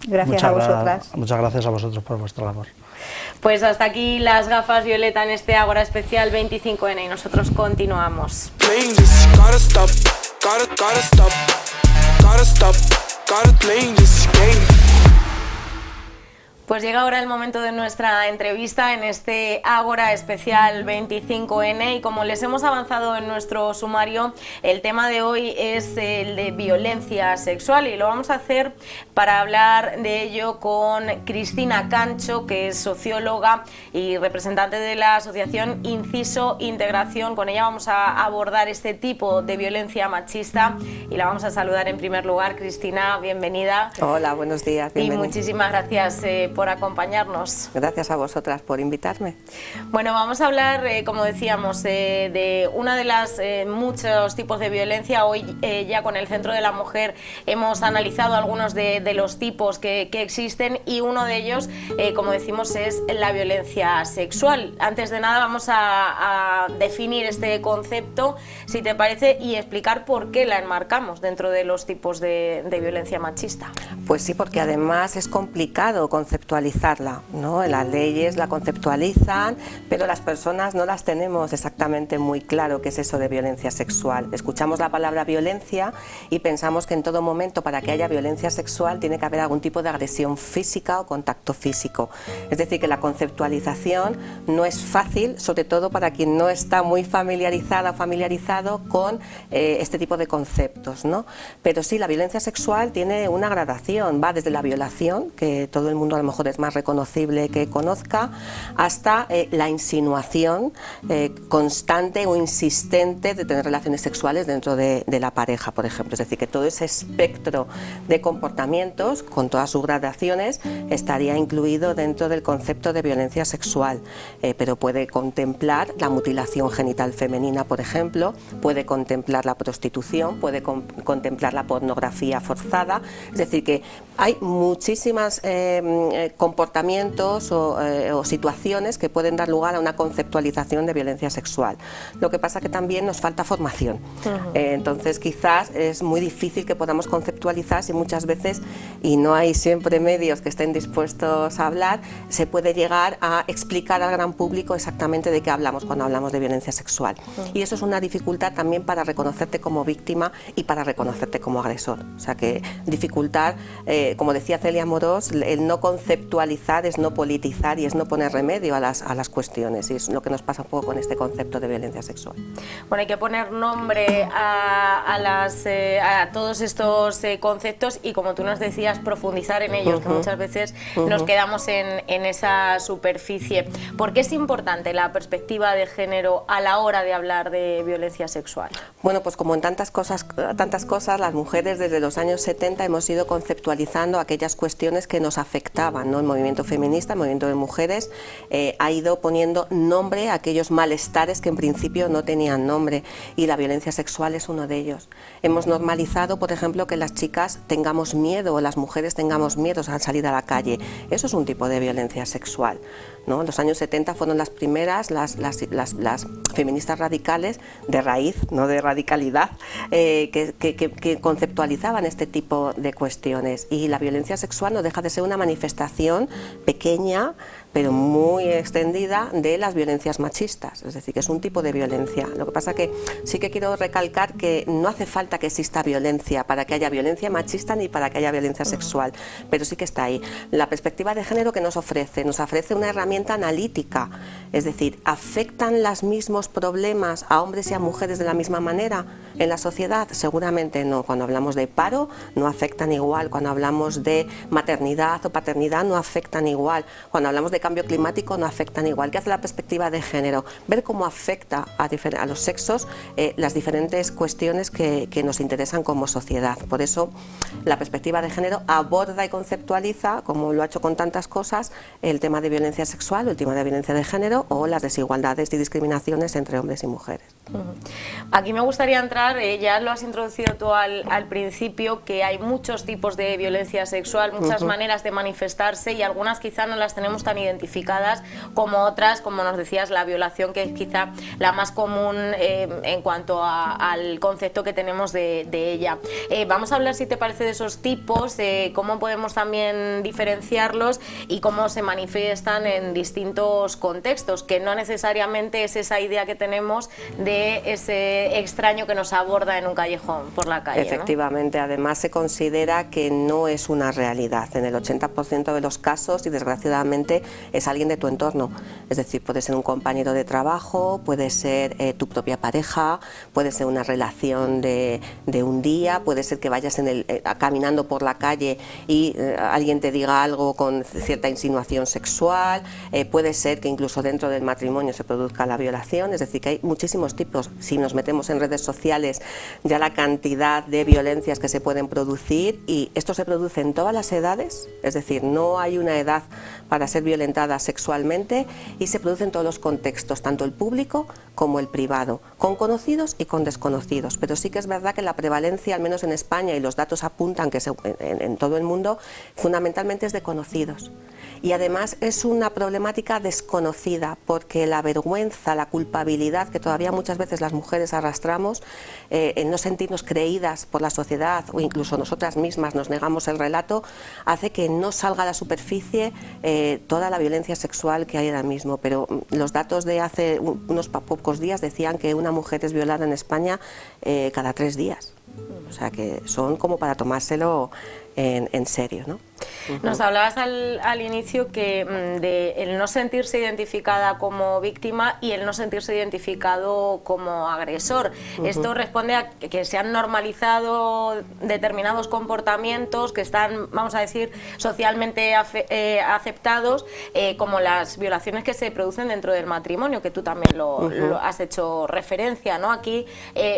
Gracias a vosotras. Muchas gracias a vosotros por vuestra labor. Pues hasta aquí las gafas violeta en este Ágora especial 25N, y nosotros continuamos. Pues llega ahora el momento de nuestra entrevista en este Ágora especial 25N, y como les hemos avanzado en nuestro sumario, el tema de hoy es el de violencia sexual, y lo vamos a hacer para hablar de ello con Cristina Cancho, que es socióloga y representante de la asociación Inciso Integración. Con ella vamos a abordar este tipo de violencia machista, y la vamos a saludar en primer lugar. Cristina, bienvenida. Hola, buenos días. Y muchísimas gracias por acompañarnos. Gracias a vosotras por invitarme. Bueno, vamos a hablar, como decíamos, de una de las muchos tipos de violencia. Hoy ya con el Centro de la Mujer hemos analizado algunos de los tipos que existen, y uno de ellos, como decimos, es la violencia sexual. Antes de nada vamos a definir este concepto, si te parece, y explicar por qué la enmarcamos dentro de los tipos de violencia machista. Pues sí, porque además es complicado conceptualizarla, ¿no? Las leyes la conceptualizan, pero las personas no las tenemos exactamente muy claro qué es eso de violencia sexual. Escuchamos la palabra violencia y pensamos que en todo momento, para que haya violencia sexual, tiene que haber algún tipo de agresión física o contacto físico. Es decir, que la conceptualización no es fácil, sobre todo para quien no está muy familiarizada o familiarizado con este tipo de conceptos, ¿no? Pero sí, la violencia sexual tiene una gradación, va desde la violación, que todo el mundo a lo mejor es más reconocible que conozca, hasta la insinuación constante o insistente de tener relaciones sexuales dentro de la pareja, por ejemplo. Es decir, que todo ese espectro de comportamientos, con todas sus gradaciones, estaría incluido dentro del concepto de violencia sexual, pero puede contemplar la mutilación genital femenina, por ejemplo, puede contemplar la prostitución, puede contemplar la pornografía forzada. Es decir, que hay muchísimos comportamientos o situaciones que pueden dar lugar a una conceptualización de violencia sexual. Lo que pasa que también nos falta formación. Entonces quizás es muy difícil que podamos conceptualizar si muchas veces, y no hay siempre medios que estén dispuestos a hablar, se puede llegar a explicar al gran público exactamente de qué hablamos cuando hablamos de violencia sexual. Y eso es una dificultad también para reconocerte como víctima y para reconocerte como agresor. O sea que dificultar, como decía Celia Amorós, el no conceptualizar es no politizar y es no poner remedio a las cuestiones, y es lo que nos pasa un poco con este concepto de violencia sexual. Bueno, hay que poner nombre a todos estos conceptos y, como tú nos decías, profundizar en ellos, que muchas veces nos quedamos en esa superficie. ¿Por qué es importante la perspectiva de género a la hora de hablar de violencia sexual? Bueno, pues como en tantas cosas, las mujeres desde los años 70 hemos ido conceptualizando aquellas cuestiones que nos afectaban, ¿no? El movimiento feminista, el movimiento de mujeres, ha ido poniendo nombre a aquellos malestares que en principio no tenían nombre, y la violencia sexual es uno de ellos. Hemos normalizado, por ejemplo, que las chicas tengamos miedo o las mujeres tengamos miedo al salir a la calle. Eso es un tipo de violencia sexual, ¿no? En los años 70 fueron las primeras, las feministas radicales, de raíz, no de radicalidad, que conceptualizaban este tipo de cuestiones, y la violencia sexual no deja de ser una manifestación pequeña pero muy extendida de las violencias machistas. Es decir, que es un tipo de violencia. Lo que pasa que sí que quiero recalcar que no hace falta que exista violencia para que haya violencia machista ni para que haya violencia sexual, pero sí que está ahí. La perspectiva de género que nos ofrece una herramienta analítica, es decir, ¿afectan los mismos problemas a hombres y a mujeres de la misma manera en la sociedad? Seguramente no. Cuando hablamos de paro no afectan igual, cuando hablamos de maternidad o paternidad no afectan igual, cuando hablamos de cambio climático no afectan igual. ¿Qué hace la perspectiva de género? Ver cómo afecta a los sexos las diferentes cuestiones que nos interesan como sociedad. Por eso la perspectiva de género aborda y conceptualiza, como lo ha hecho con tantas cosas, el tema de violencia sexual, el tema de violencia de género o las desigualdades y discriminaciones entre hombres y mujeres. Aquí me gustaría entrar, ya lo has introducido tú al principio, que hay muchos tipos de violencia sexual, muchas maneras de manifestarse, y algunas quizá no las tenemos tan identificadas como otras, como nos decías, la violación, que es quizá la más común en cuanto al concepto que tenemos de ella. Vamos a hablar, si te parece, de esos tipos, cómo podemos también diferenciarlos y cómo se manifiestan en distintos contextos, que no necesariamente es esa idea que tenemos de ese extraño que nos aborda en un callejón por la calle, Efectivamente, ¿no? Además se considera que no es una realidad en el 80% de los casos, y desgraciadamente es alguien de tu entorno. Es decir, puede ser un compañero de trabajo, puede ser tu propia pareja, puede ser una relación de un día, puede ser que vayas caminando por la calle y alguien te diga algo con cierta insinuación sexual, puede ser que incluso dentro del matrimonio se produzca la violación. Es decir, que hay muchísimos tipos pues, si nos metemos en redes sociales, ya la cantidad de violencias que se pueden producir, y esto se produce en todas las edades, es decir, no hay una edad para ser violentada sexualmente, y se produce en todos los contextos, tanto el público como el privado, con conocidos y con desconocidos. Pero sí que es verdad que la prevalencia, al menos en España, y los datos apuntan que en todo el mundo, fundamentalmente es de conocidos. Y además es una problemática desconocida, porque la vergüenza, la culpabilidad que todavía muchas veces las mujeres arrastramos, en no sentirnos creídas por la sociedad, o incluso nosotras mismas nos negamos el relato, hace que no salga a la superficie toda la violencia sexual que hay ahora mismo. Pero los datos de hace unos pocos días decían que una mujer es violada en España cada 3 días. O sea que son como para tomárselo en serio, ¿no? Nos hablabas al inicio que de el no sentirse identificada como víctima y el no sentirse identificado como agresor. Esto responde a que se han normalizado determinados comportamientos que están, vamos a decir, socialmente aceptados, como las violaciones que se producen dentro del matrimonio, que tú también lo has hecho referencia, ¿no? Aquí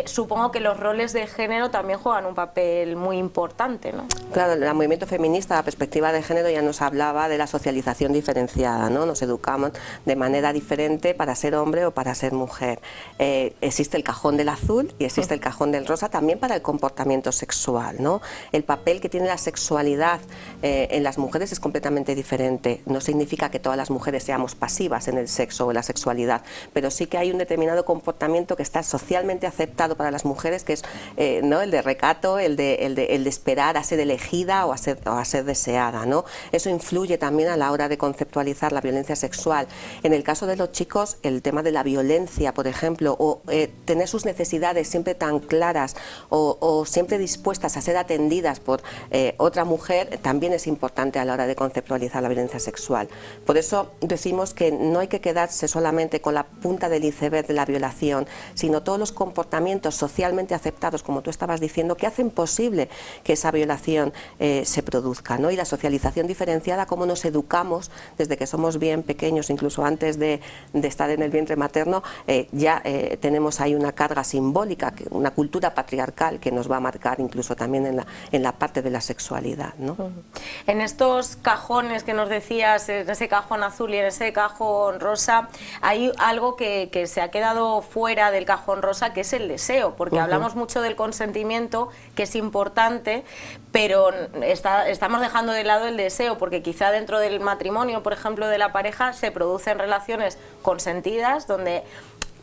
supongo que los roles de género también juegan un papel muy importante, ¿no? Claro, el movimiento feminista, la perspectiva de género, ya nos hablaba de la socialización diferenciada, ¿no? Nos educamos de manera diferente para ser hombre o para ser mujer. Existe el cajón del azul y existe el cajón del rosa también para el comportamiento sexual, ¿no? El papel que tiene la sexualidad en las mujeres es completamente diferente. No significa que todas las mujeres seamos pasivas en el sexo o en la sexualidad, pero sí que hay un determinado comportamiento que está socialmente aceptado para las mujeres, que es ¿no? el de recato, el de esperar a ser elegida o a ser deseada, ¿no? Eso influye también a la hora de conceptualizar la violencia sexual. En el caso de los chicos, el tema de la violencia, por ejemplo, o tener sus necesidades siempre tan claras o siempre dispuestas a ser atendidas por otra mujer, también es importante a la hora de conceptualizar la violencia sexual. Por eso decimos que no hay que quedarse solamente con la punta del iceberg de la violación, sino todos los comportamientos socialmente aceptados, como tú estabas diciendo, que hacen posible que esa violación se produzca, ¿no? Y la socialización diferenciada, cómo nos educamos desde que somos bien pequeños, incluso antes de estar en el vientre materno, ya tenemos ahí una carga simbólica, una cultura patriarcal que nos va a marcar incluso también en la parte de la sexualidad, ¿no? En estos cajones que nos decías, en ese cajón azul y en ese cajón rosa, hay algo que se ha quedado fuera del cajón rosa, que es el deseo, porque hablamos mucho del consentimiento, que es importante, pero estamos dejando de lado el deseo, porque quizá dentro del matrimonio, por ejemplo, de la pareja, se producen relaciones consentidas, donde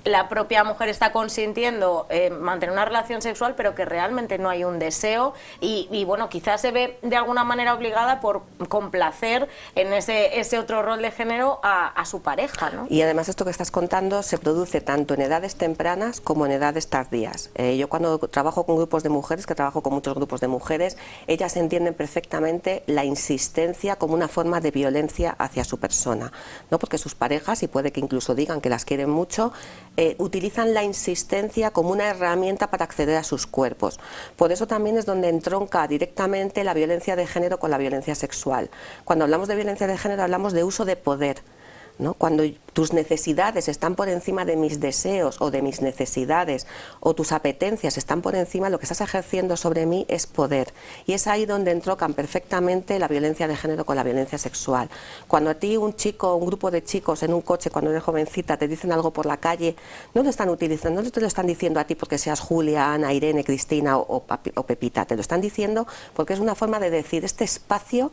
la propia mujer está consintiendo mantener una relación sexual, pero que realmente no hay un deseo y bueno, quizás se ve de alguna manera obligada por complacer en ese otro rol de género a su pareja, ¿no? Y además esto que estás contando se produce tanto en edades tempranas como en edades tardías. Yo cuando trabajo con grupos de mujeres, que trabajo con muchos grupos de mujeres, ellas entienden perfectamente la insistencia como una forma de violencia hacia su persona, ¿no? Porque sus parejas, y puede que incluso digan que las quieren mucho, utilizan la insistencia como una herramienta para acceder a sus cuerpos. Por eso también es donde entronca directamente la violencia de género con la violencia sexual. Cuando hablamos de violencia de género hablamos de uso de poder, ¿no? Cuando tus necesidades están por encima de mis deseos o de mis necesidades, o tus apetencias están por encima, lo que estás ejerciendo sobre mí es poder. Y es ahí donde entroncan perfectamente la violencia de género con la violencia sexual. Cuando a ti un chico o un grupo de chicos en un coche, cuando eres jovencita, te dicen algo por la calle, no lo están utilizando, no te lo están diciendo a ti porque seas Julia, Ana, Irene, Cristina o Pepita, te lo están diciendo porque es una forma de decir, este espacio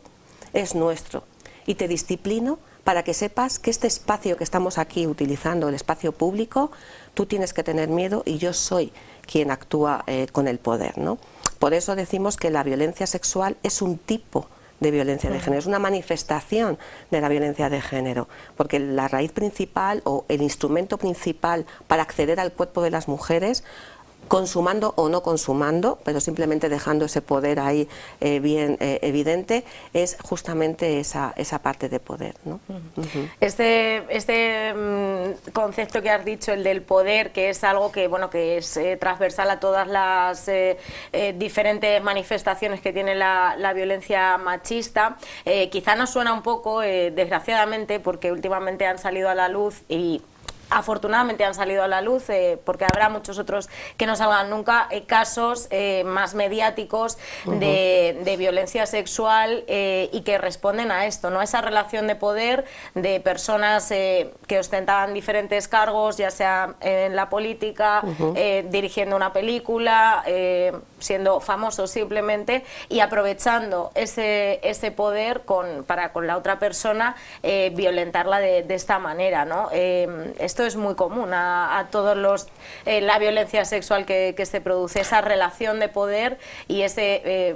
es nuestro y te disciplino para que sepas que este espacio que estamos aquí utilizando, el espacio público, tú tienes que tener miedo y yo soy quien actúa con el poder, ¿no? Por eso decimos que la violencia sexual es un tipo de violencia de género, es una manifestación de la violencia de género, porque la raíz principal o el instrumento principal para acceder al cuerpo de las mujeres, consumando o no consumando, pero simplemente dejando ese poder ahí bien evidente, es justamente esa parte de poder, ¿no? Este concepto que has dicho, el del poder, que es algo que bueno, que es transversal a todas las diferentes manifestaciones que tiene la violencia machista, quizá nos suena un poco, desgraciadamente, porque últimamente han salido a la luz y afortunadamente han salido a la luz, porque habrá muchos otros que no salgan nunca, casos más mediáticos de violencia sexual y que responden a esto, ¿no? Esa relación de poder de personas que ostentaban diferentes cargos, ya sea en la política, dirigiendo una película, siendo famosos simplemente, y aprovechando ese poder para con la otra persona violentarla de esta manera, ¿no? Esto es muy común a todos la violencia sexual que se produce, esa relación de poder y ese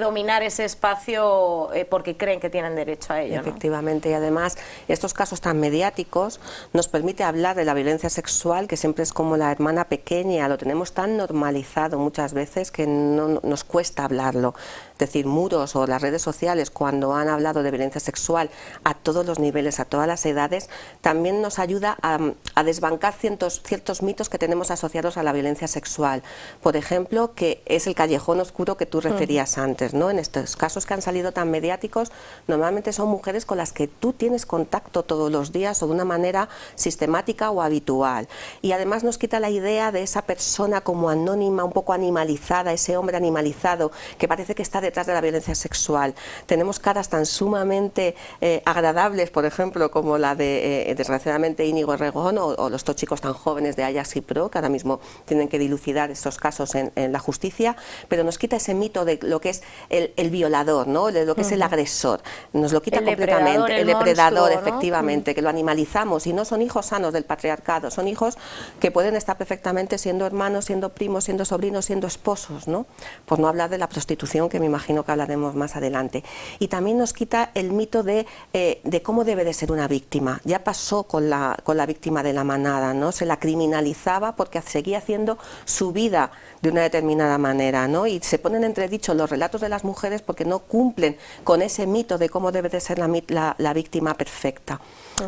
dominar ese espacio porque creen que tienen derecho a ello, ¿no? Efectivamente, y además estos casos tan mediáticos nos permite hablar de la violencia sexual, que siempre es como la hermana pequeña, lo tenemos tan normalizado muchas veces que no nos cuesta hablarlo. Es decir, Muros o las redes sociales, cuando han hablado de violencia sexual a todos los niveles, a todas las edades, también nos ayuda a desbancar ciertos mitos que tenemos asociados a la violencia sexual. Por ejemplo, que es el callejón oscuro que tú referías antes, ¿no? En estos casos que han salido tan mediáticos, normalmente son mujeres con las que tú tienes contacto todos los días o de una manera sistemática o habitual. Y además nos quita la idea de esa persona como anónima, un poco animalizada, ese hombre animalizado que parece que está detrás de la violencia sexual. Tenemos caras tan sumamente agradables, por ejemplo, como la de, desgraciadamente, Íñigo Errejón o los dos chicos tan jóvenes de Ajax y Pro, que ahora mismo tienen que dilucidar estos casos en la justicia, pero nos quita ese mito de lo que es el violador, ¿no? De lo que es el agresor. Nos lo quita completamente. El depredador, ¿no? Efectivamente, que lo animalizamos y no son hijos sanos del patriarcado, son hijos que pueden estar perfectamente siendo hermanos, siendo primos, siendo sobrinos, siendo esposos, ¿no? Por no hablar de la prostitución, que me imagino que hablaremos más adelante. Y también nos quita el mito de cómo debe de ser una víctima. Ya pasó con la víctima de la manada, ¿no? Se la criminalizaba porque seguía haciendo su vida de una determinada manera, ¿no? Y se ponen en entredicho los relatos de las mujeres porque no cumplen con ese mito de cómo debe de ser la víctima perfecta.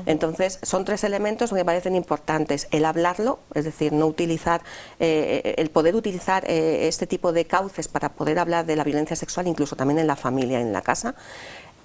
Entonces, son tres elementos que me parecen importantes. El hablarlo, es decir, no utilizar, el poder utilizar este tipo de cauces para poder hablar de la violencia sexual, incluso también en la familia, en la casa.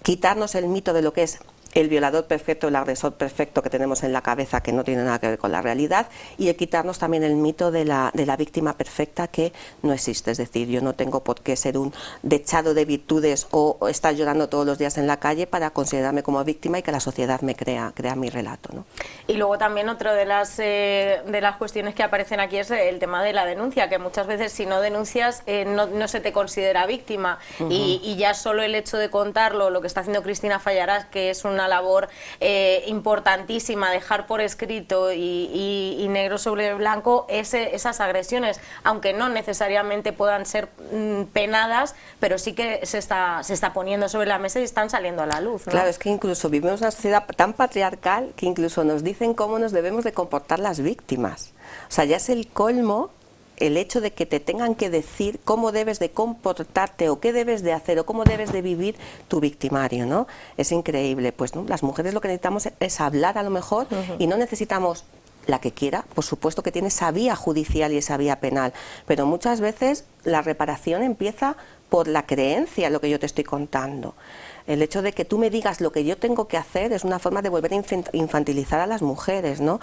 Quitarnos el mito de lo que es el violador perfecto, el agresor perfecto que tenemos en la cabeza, que no tiene nada que ver con la realidad, y el quitarnos también el mito de la víctima perfecta, que no existe. Es decir, yo no tengo por qué ser un dechado de virtudes o estar llorando todos los días en la calle para considerarme como víctima y que la sociedad me crea mi relato, ¿no? Y luego también otra de las cuestiones que aparecen aquí es el tema de la denuncia, que muchas veces si no denuncias no se te considera víctima, y ya solo el hecho de contarlo, lo que está haciendo Cristina Fallarás, que es una labor importantísima, dejar por escrito y negro sobre blanco esas agresiones, aunque no necesariamente puedan ser penadas, pero sí que se está poniendo sobre la mesa y están saliendo a la luz, ¿no? Claro, es que incluso vivimos una sociedad tan patriarcal que incluso nos dicen cómo nos debemos de comportar las víctimas. O sea, ya es el colmo el hecho de que te tengan que decir cómo debes de comportarte o qué debes de hacer o cómo debes de vivir tu victimario, ¿no? Es increíble. Pues, ¿no? Las mujeres lo que necesitamos es hablar a lo mejor, y no necesitamos la que quiera, por supuesto que tiene esa vía judicial y esa vía penal, pero muchas veces la reparación empieza por la creencia en lo que yo te estoy contando. El hecho de que tú me digas lo que yo tengo que hacer es una forma de volver a infantilizar a las mujeres, ¿no?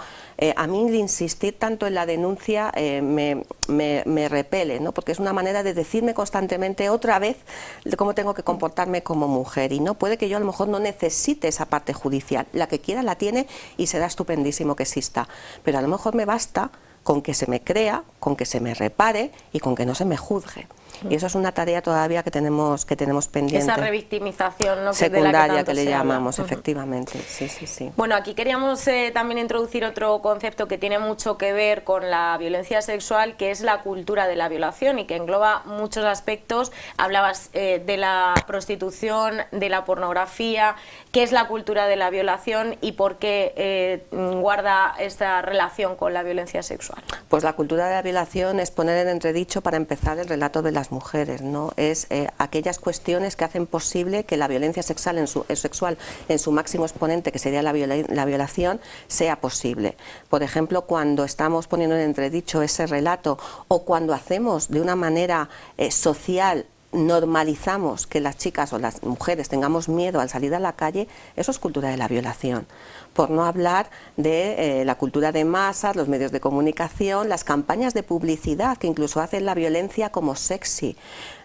A mí el insistir tanto en la denuncia me repele, ¿no? Porque es una manera de decirme constantemente otra vez de cómo tengo que comportarme como mujer, y no puede que yo a lo mejor no necesite esa parte judicial. La que quiera la tiene y será estupendísimo que exista, pero a lo mejor me basta con que se me crea, con que se me repare y con que no se me juzgue. Y eso es una tarea todavía que tenemos pendiente. Esa revictimización, ¿no? Secundaria, que le llamamos, efectivamente. Sí, sí, sí. Bueno, aquí queríamos también introducir otro concepto que tiene mucho que ver con la violencia sexual, que es la cultura de la violación, y que engloba muchos aspectos. Hablabas de la prostitución, de la pornografía. ¿Qué es la cultura de la violación y por qué guarda esta relación con la violencia sexual? Pues la cultura de la violación es poner en entredicho, para empezar, el relato de las mujeres, ¿no? Es aquellas cuestiones que hacen posible que la violencia sexual en su máximo exponente, que sería la violación, sea posible. Por ejemplo, cuando estamos poniendo en entredicho ese relato, o cuando hacemos de una manera social normalizamos que las chicas o las mujeres tengamos miedo al salir a la calle, eso es cultura de la violación. Por no hablar de la cultura de masas, los medios de comunicación, las campañas de publicidad que incluso hacen la violencia como sexy.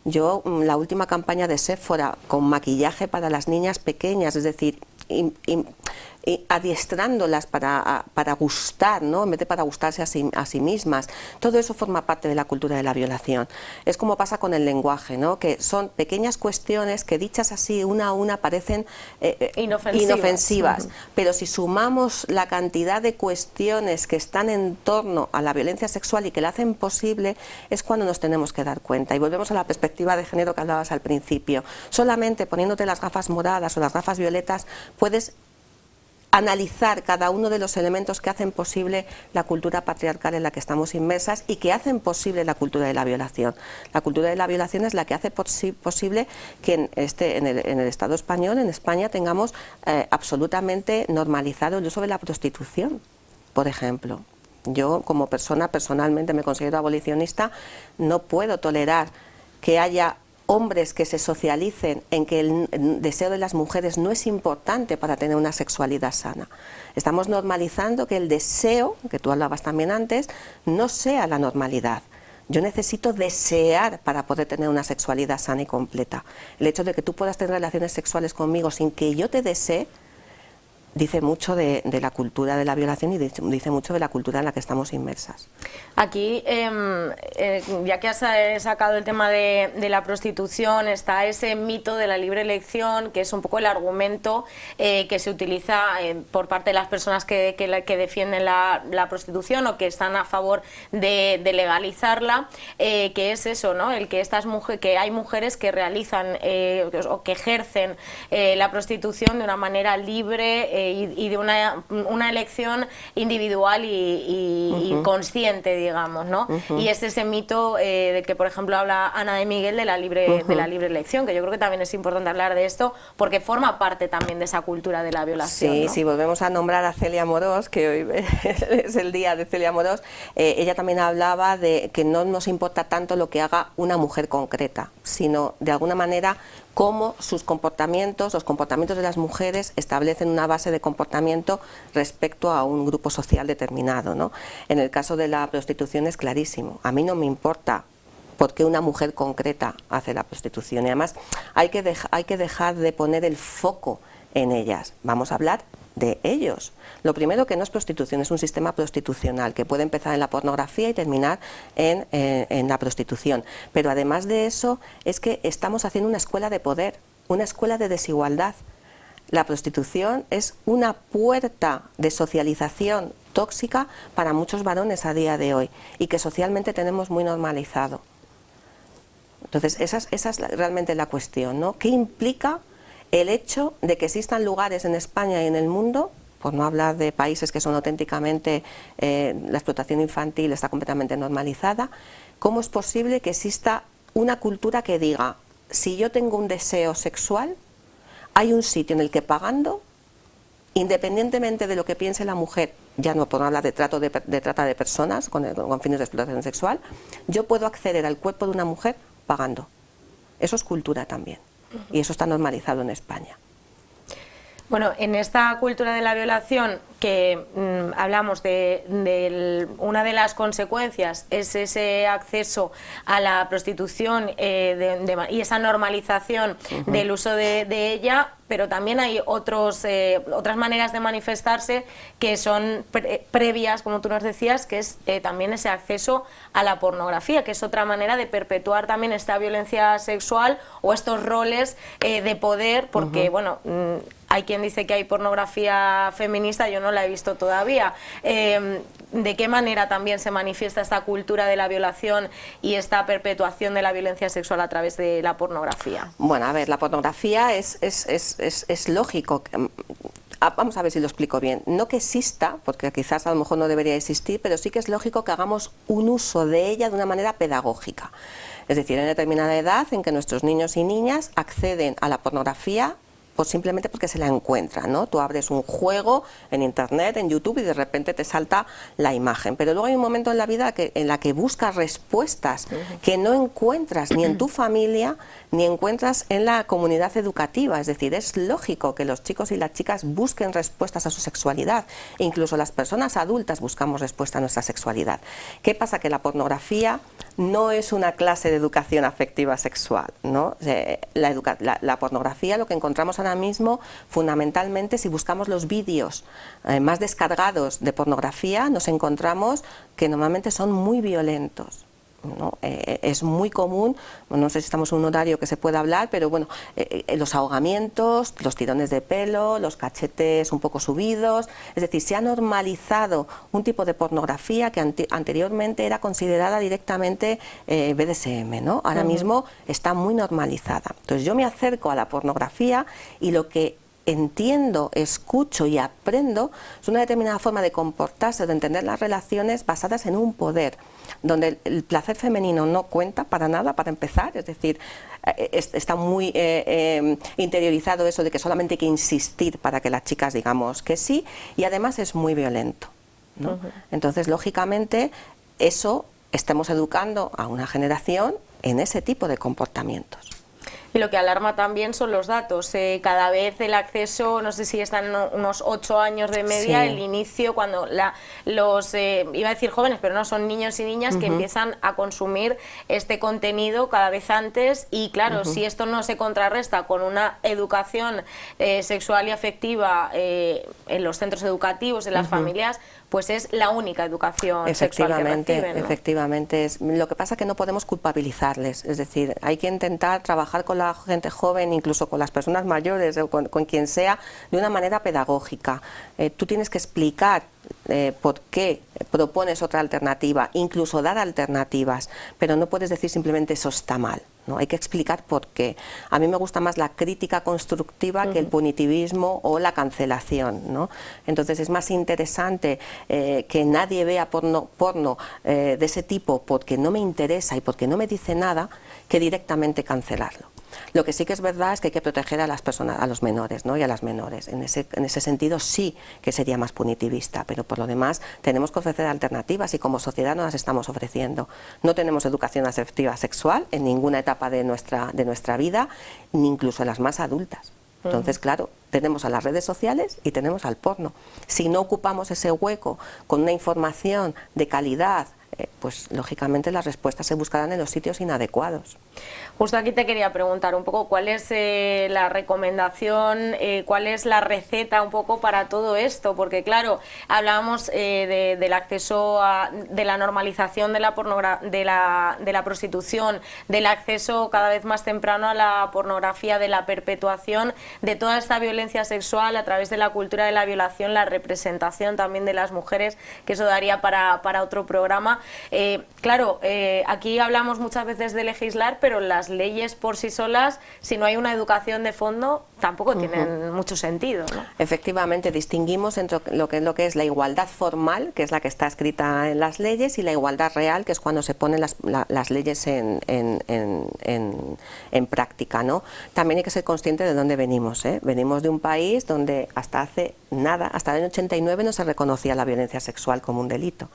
Yo, la última campaña de Sephora con maquillaje para las niñas pequeñas, es decir, adiestrándolas para gustar, ¿no? En vez de para gustarse a sí mismas. Todo eso forma parte de la cultura de la violación. Es como pasa con el lenguaje, ¿no? Que son pequeñas cuestiones que dichas así una a una parecen inofensivas. Pero si sumamos la cantidad de cuestiones que están en torno a la violencia sexual y que la hacen posible, es cuando nos tenemos que dar cuenta. Y volvemos a la perspectiva de género que hablabas al principio. Solamente poniéndote las gafas moradas o las gafas violetas puedes analizar cada uno de los elementos que hacen posible la cultura patriarcal en la que estamos inmersas y que hacen posible la cultura de la violación. La cultura de la violación es la que hace posible que en el Estado español, en España, tengamos absolutamente normalizado el uso de la prostitución, por ejemplo. Yo, como persona, personalmente me considero abolicionista, no puedo tolerar que haya hombres que se socialicen en que el deseo de las mujeres no es importante para tener una sexualidad sana. Estamos normalizando que el deseo, que tú hablabas también antes, no sea la normalidad. Yo necesito desear para poder tener una sexualidad sana y completa. El hecho de que tú puedas tener relaciones sexuales conmigo sin que yo te desee, dice mucho de la cultura de la violación y dice mucho de la cultura en la que estamos inmersas. Aquí, ya que has sacado el tema de la prostitución, está ese mito de la libre elección, que es un poco el argumento que se utiliza por parte de las personas que defienden la prostitución o que están a favor de legalizarla, que es eso, ¿no? El que que hay mujeres que realizan o que ejercen la prostitución de una manera libre y de una elección individual y consciente, digamos, ¿no? Y es ese mito de que, por ejemplo, habla Ana de Miguel de la libre elección, que yo creo que también es importante hablar de esto porque forma parte también de esa cultura de la violación. Sí, ¿no? Si volvemos a nombrar a Celia Amorós, que hoy es el día de Celia Amorós, ella también hablaba de que no nos importa tanto lo que haga una mujer concreta, sino de alguna manera cómo sus comportamientos, los comportamientos de las mujeres establecen una base de comportamiento respecto a un grupo social determinado, ¿no? En el caso de la prostitución es clarísimo. A mí no me importa por qué una mujer concreta hace la prostitución. Y además hay que dejar de poner el foco en ellas. Vamos a hablar de ellos. Lo primero, que no es prostitución, es un sistema prostitucional que puede empezar en la pornografía y terminar en la prostitución. Pero además de eso es que estamos haciendo una escuela de poder, una escuela de desigualdad. La prostitución es una puerta de socialización tóxica para muchos varones a día de hoy y que socialmente tenemos muy normalizado. Entonces esa es realmente la cuestión, ¿no? ¿Qué implica el hecho de que existan lugares en España y en el mundo, por no hablar de países que son auténticamente, la explotación infantil está completamente normalizada? ¿Cómo es posible que exista una cultura que diga, si yo tengo un deseo sexual, hay un sitio en el que pagando, independientemente de lo que piense la mujer, ya no por hablar de trata de personas con fines de explotación sexual, yo puedo acceder al cuerpo de una mujer pagando? Eso es cultura también. Y eso está normalizado en España. Bueno, en esta cultura de la violación que hablamos una de las consecuencias es ese acceso a la prostitución y esa normalización del uso de ella, pero también hay otras maneras de manifestarse que son previas, como tú nos decías, que es también ese acceso a la pornografía, que es otra manera de perpetuar también esta violencia sexual o estos roles de poder, porque bueno, hay quien dice que hay pornografía feminista, yo no la he visto todavía. ¿De qué manera también se manifiesta esta cultura de la violación y esta perpetuación de la violencia sexual a través de la pornografía? Bueno, a ver, la pornografía es lógico. Vamos a ver si lo explico bien. No que exista, porque quizás a lo mejor no debería existir, pero sí que es lógico que hagamos un uso de ella de una manera pedagógica. Es decir, en determinada edad en que nuestros niños y niñas acceden a la pornografía pues simplemente porque se la encuentra, ¿no? Tú abres un juego en internet, en YouTube, y de repente te salta la imagen. Pero luego hay un momento en la vida en la que buscas respuestas que no encuentras ni en tu familia ni encuentras en la comunidad educativa. Es decir, es lógico que los chicos y las chicas busquen respuestas a su sexualidad. Incluso las personas adultas buscamos respuesta a nuestra sexualidad. ¿Qué pasa? Que la pornografía no es una clase de educación afectiva sexual, ¿no? La pornografía, lo que encontramos ahora mismo, fundamentalmente, si buscamos los vídeos más descargados de pornografía, nos encontramos que normalmente son muy violentos, ¿no? Es muy común, no sé si estamos en un horario que se pueda hablar, pero bueno, los ahogamientos, los tirones de pelo, los cachetes un poco subidos, es decir, se ha normalizado un tipo de pornografía que anteriormente era considerada directamente BDSM, ¿no? Ahora mismo está muy normalizada. Entonces yo me acerco a la pornografía y lo que entiendo, escucho y aprendo es una determinada forma de comportarse, de entender las relaciones basadas en un poder, donde el placer femenino no cuenta para nada, para empezar, es decir, está muy interiorizado eso de que solamente hay que insistir para que las chicas digamos que sí, y además es muy violento, ¿no? Entonces, lógicamente, eso estamos educando a una generación en ese tipo de comportamientos. Y lo que alarma también son los datos. Cada vez el acceso, no sé si están unos 8 años de media, el inicio, cuando los, iba a decir jóvenes, pero no, son niños y niñas que empiezan a consumir este contenido cada vez antes. Y claro, si esto no se contrarresta con una educación sexual y afectiva en los centros educativos, en las familias, pues es la única educación sexual que reciben, ¿no? Efectivamente. Lo que pasa es que no podemos culpabilizarles, es decir, hay que intentar trabajar con la gente joven, incluso con las personas mayores o con quien sea, de una manera pedagógica. Tú tienes que explicar por qué propones otra alternativa, incluso dar alternativas, pero no puedes decir simplemente eso está mal, ¿no? Hay que explicar por qué. A mí me gusta más la crítica constructiva que el punitivismo o la cancelación, ¿no? Entonces es más interesante que nadie vea porno de ese tipo porque no me interesa y porque no me dice nada, que directamente cancelarlo. Lo que sí que es verdad es que hay que proteger a las personas, a los menores, ¿no? Y a las menores. En ese sentido sí que sería más punitivista, pero por lo demás tenemos que ofrecer alternativas y como sociedad no las estamos ofreciendo. No tenemos educación afectiva sexual en ninguna etapa de nuestra vida, ni incluso en las más adultas. Entonces, claro, tenemos a las redes sociales y tenemos al porno. Si no ocupamos ese hueco con una información de calidad, pues lógicamente las respuestas se buscarán en los sitios inadecuados. Justo aquí te quería preguntar un poco cuál es la recomendación, cuál es la receta un poco para todo esto, porque claro, hablábamos del acceso de la normalización de la prostitución, del acceso cada vez más temprano a la pornografía, de la perpetuación de toda esta violencia sexual a través de la cultura de la violación, la representación también de las mujeres, que eso daría para otro programa. Claro, aquí hablamos muchas veces de legislar, pero las leyes por sí solas, si no hay una educación de fondo, tampoco tienen mucho sentido, ¿no? Efectivamente, distinguimos entre lo que es la igualdad formal, que es la que está escrita en las leyes, y la igualdad real, que es cuando se ponen las leyes en práctica, ¿no? También hay que ser consciente de dónde venimos, ¿eh? Venimos de un país donde hasta hace nada, hasta el año 89 no se reconocía la violencia sexual como un delito.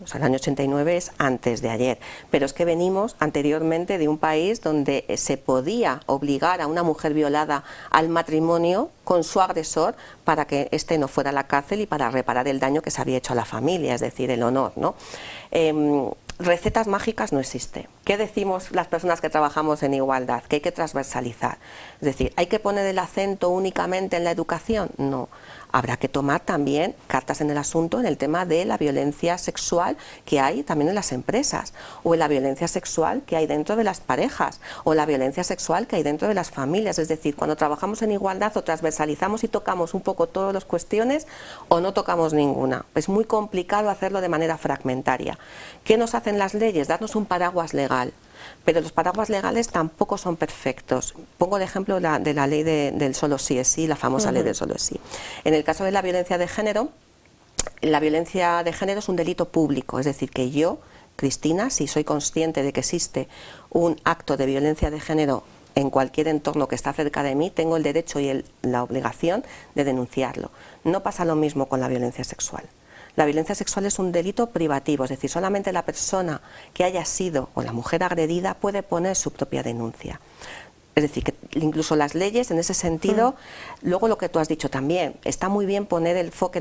O sea, el año 89 es antes de ayer, pero es que venimos anteriormente de un país donde se podía obligar a una mujer violada al matrimonio con su agresor para que éste no fuera a la cárcel y para reparar el daño que se había hecho a la familia, es decir, el honor, ¿no? Recetas mágicas no existe. ¿Qué decimos las personas que trabajamos en igualdad? Que hay que transversalizar. Es decir, ¿hay que poner el acento únicamente en la educación? No. Habrá que tomar también cartas en el asunto en el tema de la violencia sexual que hay también en las empresas, o en la violencia sexual que hay dentro de las parejas, o la violencia sexual que hay dentro de las familias. Es decir, cuando trabajamos en igualdad o transversalizamos y tocamos un poco todas las cuestiones o no tocamos ninguna. Es muy complicado hacerlo de manera fragmentaria. ¿Qué nos hacen las leyes? Darnos un paraguas legal. Pero los paraguas legales tampoco son perfectos. Pongo el ejemplo de la ley del solo sí es sí, la famosa ley del solo es sí. En el caso de la violencia de género, la violencia de género es un delito público, es decir, que yo, Cristina, si soy consciente de que existe un acto de violencia de género en cualquier entorno que está cerca de mí, tengo el derecho y la obligación de denunciarlo. No pasa lo mismo con la violencia sexual. La violencia sexual es un delito privativo, es decir, solamente la persona que haya sido o la mujer agredida puede poner su propia denuncia. Es decir, que incluso las leyes en ese sentido, luego lo que tú has dicho también, está muy bien poner el foco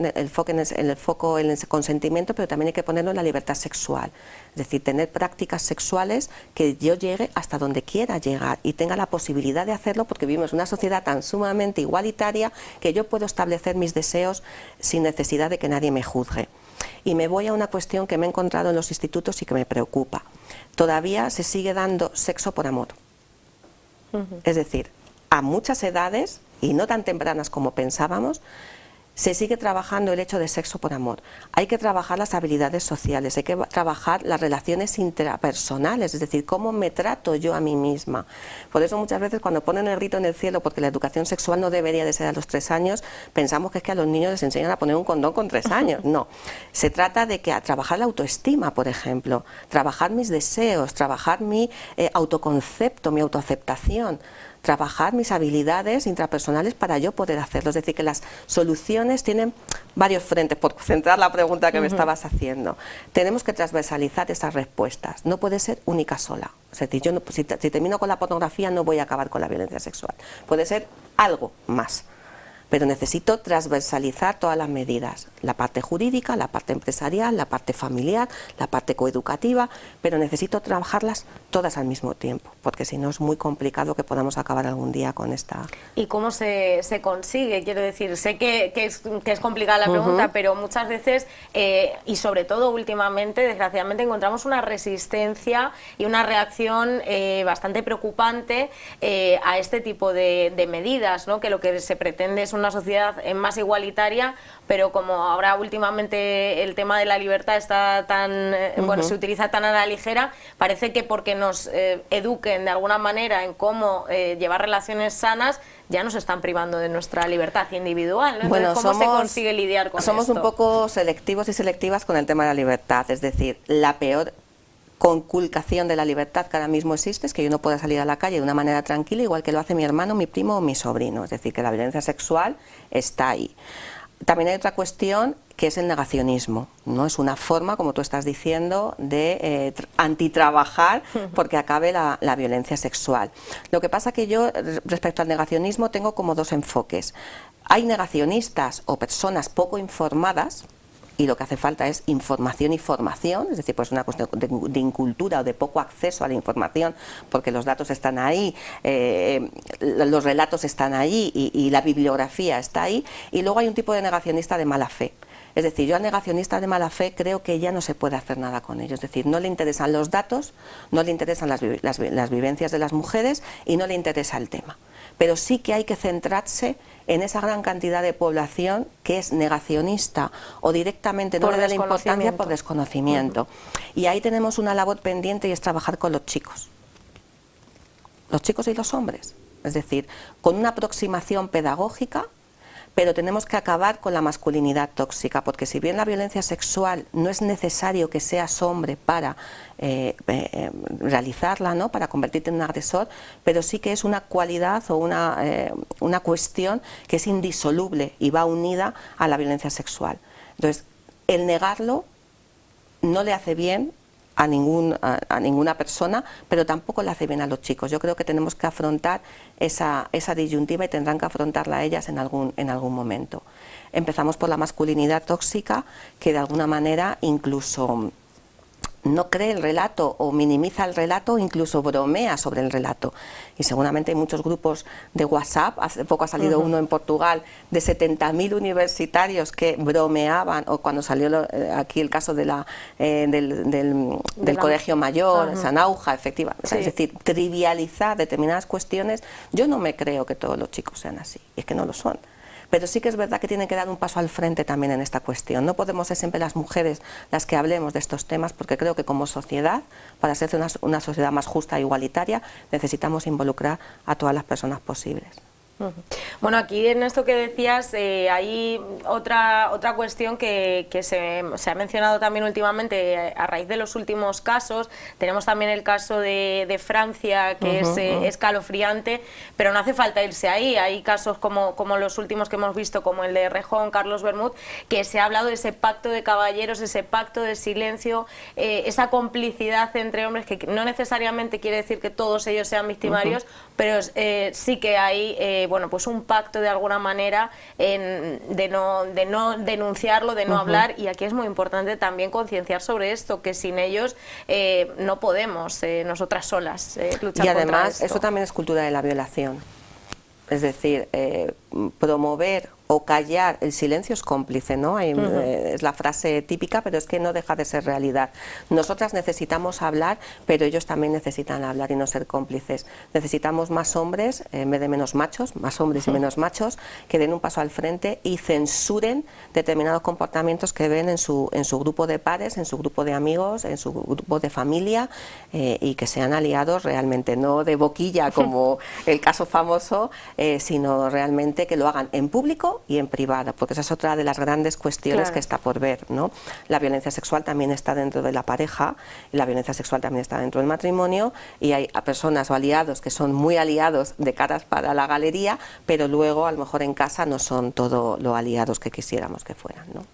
en el consentimiento, pero también hay que ponerlo en la libertad sexual. Es decir, tener prácticas sexuales que yo llegue hasta donde quiera llegar y tenga la posibilidad de hacerlo, porque vivimos en una sociedad tan sumamente igualitaria que yo puedo establecer mis deseos sin necesidad de que nadie me juzgue. Y me voy a una cuestión que me he encontrado en los institutos y que me preocupa. Todavía se sigue dando sexo por amor. Es decir, a muchas edades, y no tan tempranas como pensábamos, se sigue trabajando el hecho de sexo por amor. Hay que trabajar las habilidades sociales, hay que trabajar las relaciones intrapersonales, es decir, cómo me trato yo a mí misma. Por eso muchas veces cuando ponen el grito en el cielo, porque la educación sexual no debería de ser a los 3 años, pensamos que es que a los niños les enseñan a poner un condón con 3 años. No, se trata de que a trabajar la autoestima, por ejemplo, trabajar mis deseos, trabajar mi autoconcepto, mi autoaceptación, trabajar mis habilidades intrapersonales para yo poder hacerlo. Es decir, que las soluciones tienen varios frentes, por centrar la pregunta que me estabas haciendo. Tenemos que transversalizar esas respuestas, no puede ser única sola. Es decir, yo no, si termino con la pornografía no voy a acabar con la violencia sexual. Puede ser algo más. Pero necesito transversalizar todas las medidas, la parte jurídica, la parte empresarial, la parte familiar, la parte coeducativa, pero necesito trabajarlas todas al mismo tiempo, porque si no es muy complicado que podamos acabar algún día con esta... ¿Y cómo se consigue? Quiero decir, sé que es complicada la pregunta, pero muchas veces, y sobre todo últimamente, desgraciadamente, encontramos una resistencia y una reacción bastante preocupante a este tipo de medidas, ¿no? Que lo que se pretende es una sociedad más igualitaria, pero como ahora últimamente el tema de la libertad está tan bueno, se utiliza tan a la ligera, parece que porque nos eduquen de alguna manera en cómo llevar relaciones sanas, ya nos están privando de nuestra libertad individual, ¿no? Bueno, ¿cómo se consigue lidiar con esto? Somos un poco selectivos y selectivas con el tema de la libertad, es decir, la peor conculcación de la libertad que ahora mismo existe es que yo no pueda salir a la calle de una manera tranquila, igual que lo hace mi hermano, mi primo o mi sobrino. Es decir, que la violencia sexual está ahí. También hay otra cuestión que es el negacionismo, ¿no? Es una forma, como tú estás diciendo, de antitrabajar porque acabe la violencia sexual. Lo que pasa que yo, respecto al negacionismo, tengo como 2 enfoques. Hay negacionistas o personas poco informadas, y lo que hace falta es información y formación, es decir, pues una cuestión de incultura o de poco acceso a la información, porque los datos están ahí, los relatos están ahí y la bibliografía está ahí, y luego hay un tipo de negacionista de mala fe. Es decir, yo al negacionista de mala fe creo que ya no se puede hacer nada con ello, es decir, no le interesan los datos, no le interesan las vivencias de las mujeres y no le interesa el tema. Pero sí que hay que centrarse en esa gran cantidad de población que es negacionista o directamente no le da la importancia por desconocimiento. Y ahí tenemos una labor pendiente y es trabajar con los chicos y los hombres. Es decir, con una aproximación pedagógica, pero tenemos que acabar con la masculinidad tóxica, porque si bien la violencia sexual no es necesario que seas hombre para realizarla, ¿no? Para convertirte en un agresor, pero sí que es una cualidad o una cuestión que es indisoluble y va unida a la violencia sexual. Entonces, el negarlo no le hace bien a ninguna persona, pero tampoco le hace bien a los chicos. Yo creo que tenemos que afrontar esa disyuntiva y tendrán que afrontarla ellas en algún momento. Empezamos por la masculinidad tóxica, que de alguna manera incluso no cree el relato o minimiza el relato o incluso bromea sobre el relato. Y seguramente hay muchos grupos de WhatsApp, hace poco ha salido uno en Portugal de 70.000 universitarios que bromeaban, o cuando salió aquí el caso del Colegio Mayor, Sanauja, efectivamente. Sí. Es decir, trivializar determinadas cuestiones. Yo no me creo que todos los chicos sean así, es que no lo son. Pero sí que es verdad que tienen que dar un paso al frente también en esta cuestión. No podemos ser siempre las mujeres las que hablemos de estos temas, porque creo que como sociedad, para ser una sociedad más justa e igualitaria, necesitamos involucrar a todas las personas posibles. Bueno, aquí en esto que decías hay otra cuestión que se ha mencionado también últimamente a raíz de los últimos casos. Tenemos también el caso de Francia, que es escalofriante, pero no hace falta irse ahí. Hay casos como los últimos que hemos visto, como el de Rejón, Carlos Bermúdez, que se ha hablado de ese pacto de caballeros, ese pacto de silencio, esa complicidad entre hombres, que no necesariamente quiere decir que todos ellos sean victimarios, pero sí que hay bueno, pues un pacto de alguna manera de no denunciarlo, de no hablar, y aquí es muy importante también concienciar sobre esto, que sin ellos no podemos nosotras solas luchar y contra además esto. eso también es cultura de la violación, es decir, promover o callar el silencio es cómplice, ¿no? Es la frase típica, pero es que no deja de ser realidad. Nosotras necesitamos hablar, pero ellos también necesitan hablar y no ser cómplices. Necesitamos más hombres, en vez de menos machos, más hombres y menos machos, que den un paso al frente y censuren determinados comportamientos que ven en su grupo de pares, en su grupo de amigos, en su grupo de familia, y que sean aliados realmente, no de boquilla como el caso famoso, sino realmente que lo hagan en público y en privado, porque esa es otra de las grandes cuestiones que está por ver, ¿no? La violencia sexual también está dentro de la pareja, y la violencia sexual también está dentro del matrimonio, y hay personas o aliados que son muy aliados de caras para la galería, pero luego a lo mejor en casa no son todo lo aliados que quisiéramos que fueran, ¿no?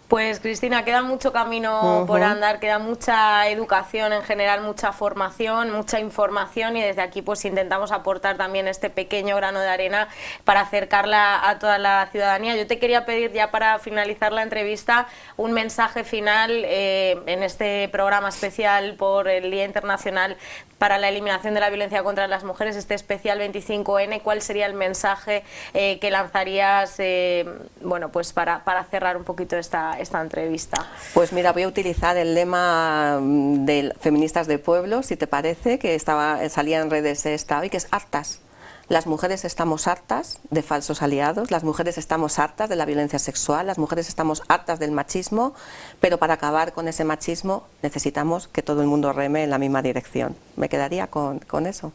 Pues Cristina, queda mucho camino por andar, queda mucha educación en general, mucha formación, mucha información, y desde aquí pues intentamos aportar también este pequeño grano de arena para acercarla a toda la ciudadanía. Yo te quería pedir, ya para finalizar la entrevista, un mensaje final en este programa especial por el Día Internacional para la Eliminación de la Violencia contra las Mujeres, este especial 25N. ¿Cuál sería el mensaje que lanzarías bueno, pues para cerrar un poquito esta entrevista? Pues mira, voy a utilizar el lema de Feministas de Pueblo, si te parece, que salía en redes hoy, que es hartas. Las mujeres estamos hartas de falsos aliados, las mujeres estamos hartas de la violencia sexual, las mujeres estamos hartas del machismo, pero para acabar con ese machismo necesitamos que todo el mundo reme en la misma dirección. Me quedaría con eso.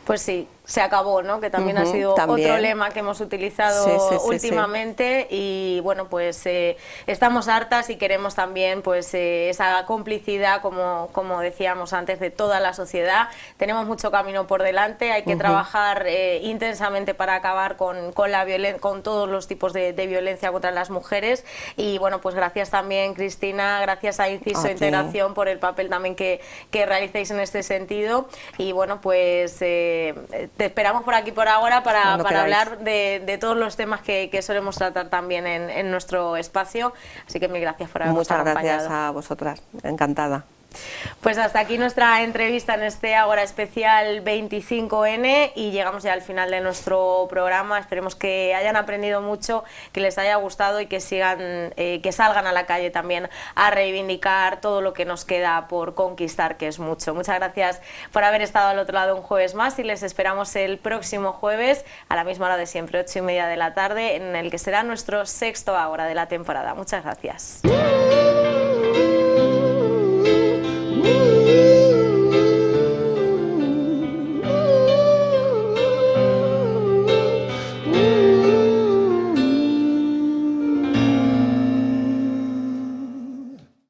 Pues sí, se acabó, ¿no? Que también ha sido otro lema que hemos utilizado últimamente, y bueno, pues estamos hartas y queremos también pues esa complicidad, como decíamos antes, de toda la sociedad. Tenemos mucho camino por delante, hay que trabajar intensamente para acabar con todos los tipos de violencia contra las mujeres, y bueno, pues gracias también, Cristina, gracias a Inciso Integración por el papel también que realicéis en este sentido, y bueno, pues te esperamos por aquí por ahora para hablar de todos los temas que solemos tratar también en nuestro espacio, así que mil gracias por habernos acompañado. Muchas gracias a vosotras, encantada. Pues hasta aquí nuestra entrevista en este Ágora especial 25N, y llegamos ya al final de nuestro programa. Esperemos que hayan aprendido mucho, que les haya gustado y que salgan a la calle también a reivindicar todo lo que nos queda por conquistar, que es mucho. Muchas gracias por haber estado al otro lado un jueves más, y les esperamos el próximo jueves a la misma hora de siempre, 8:30 de la tarde, en el que será nuestro 6º Ágora de la temporada. Muchas gracias.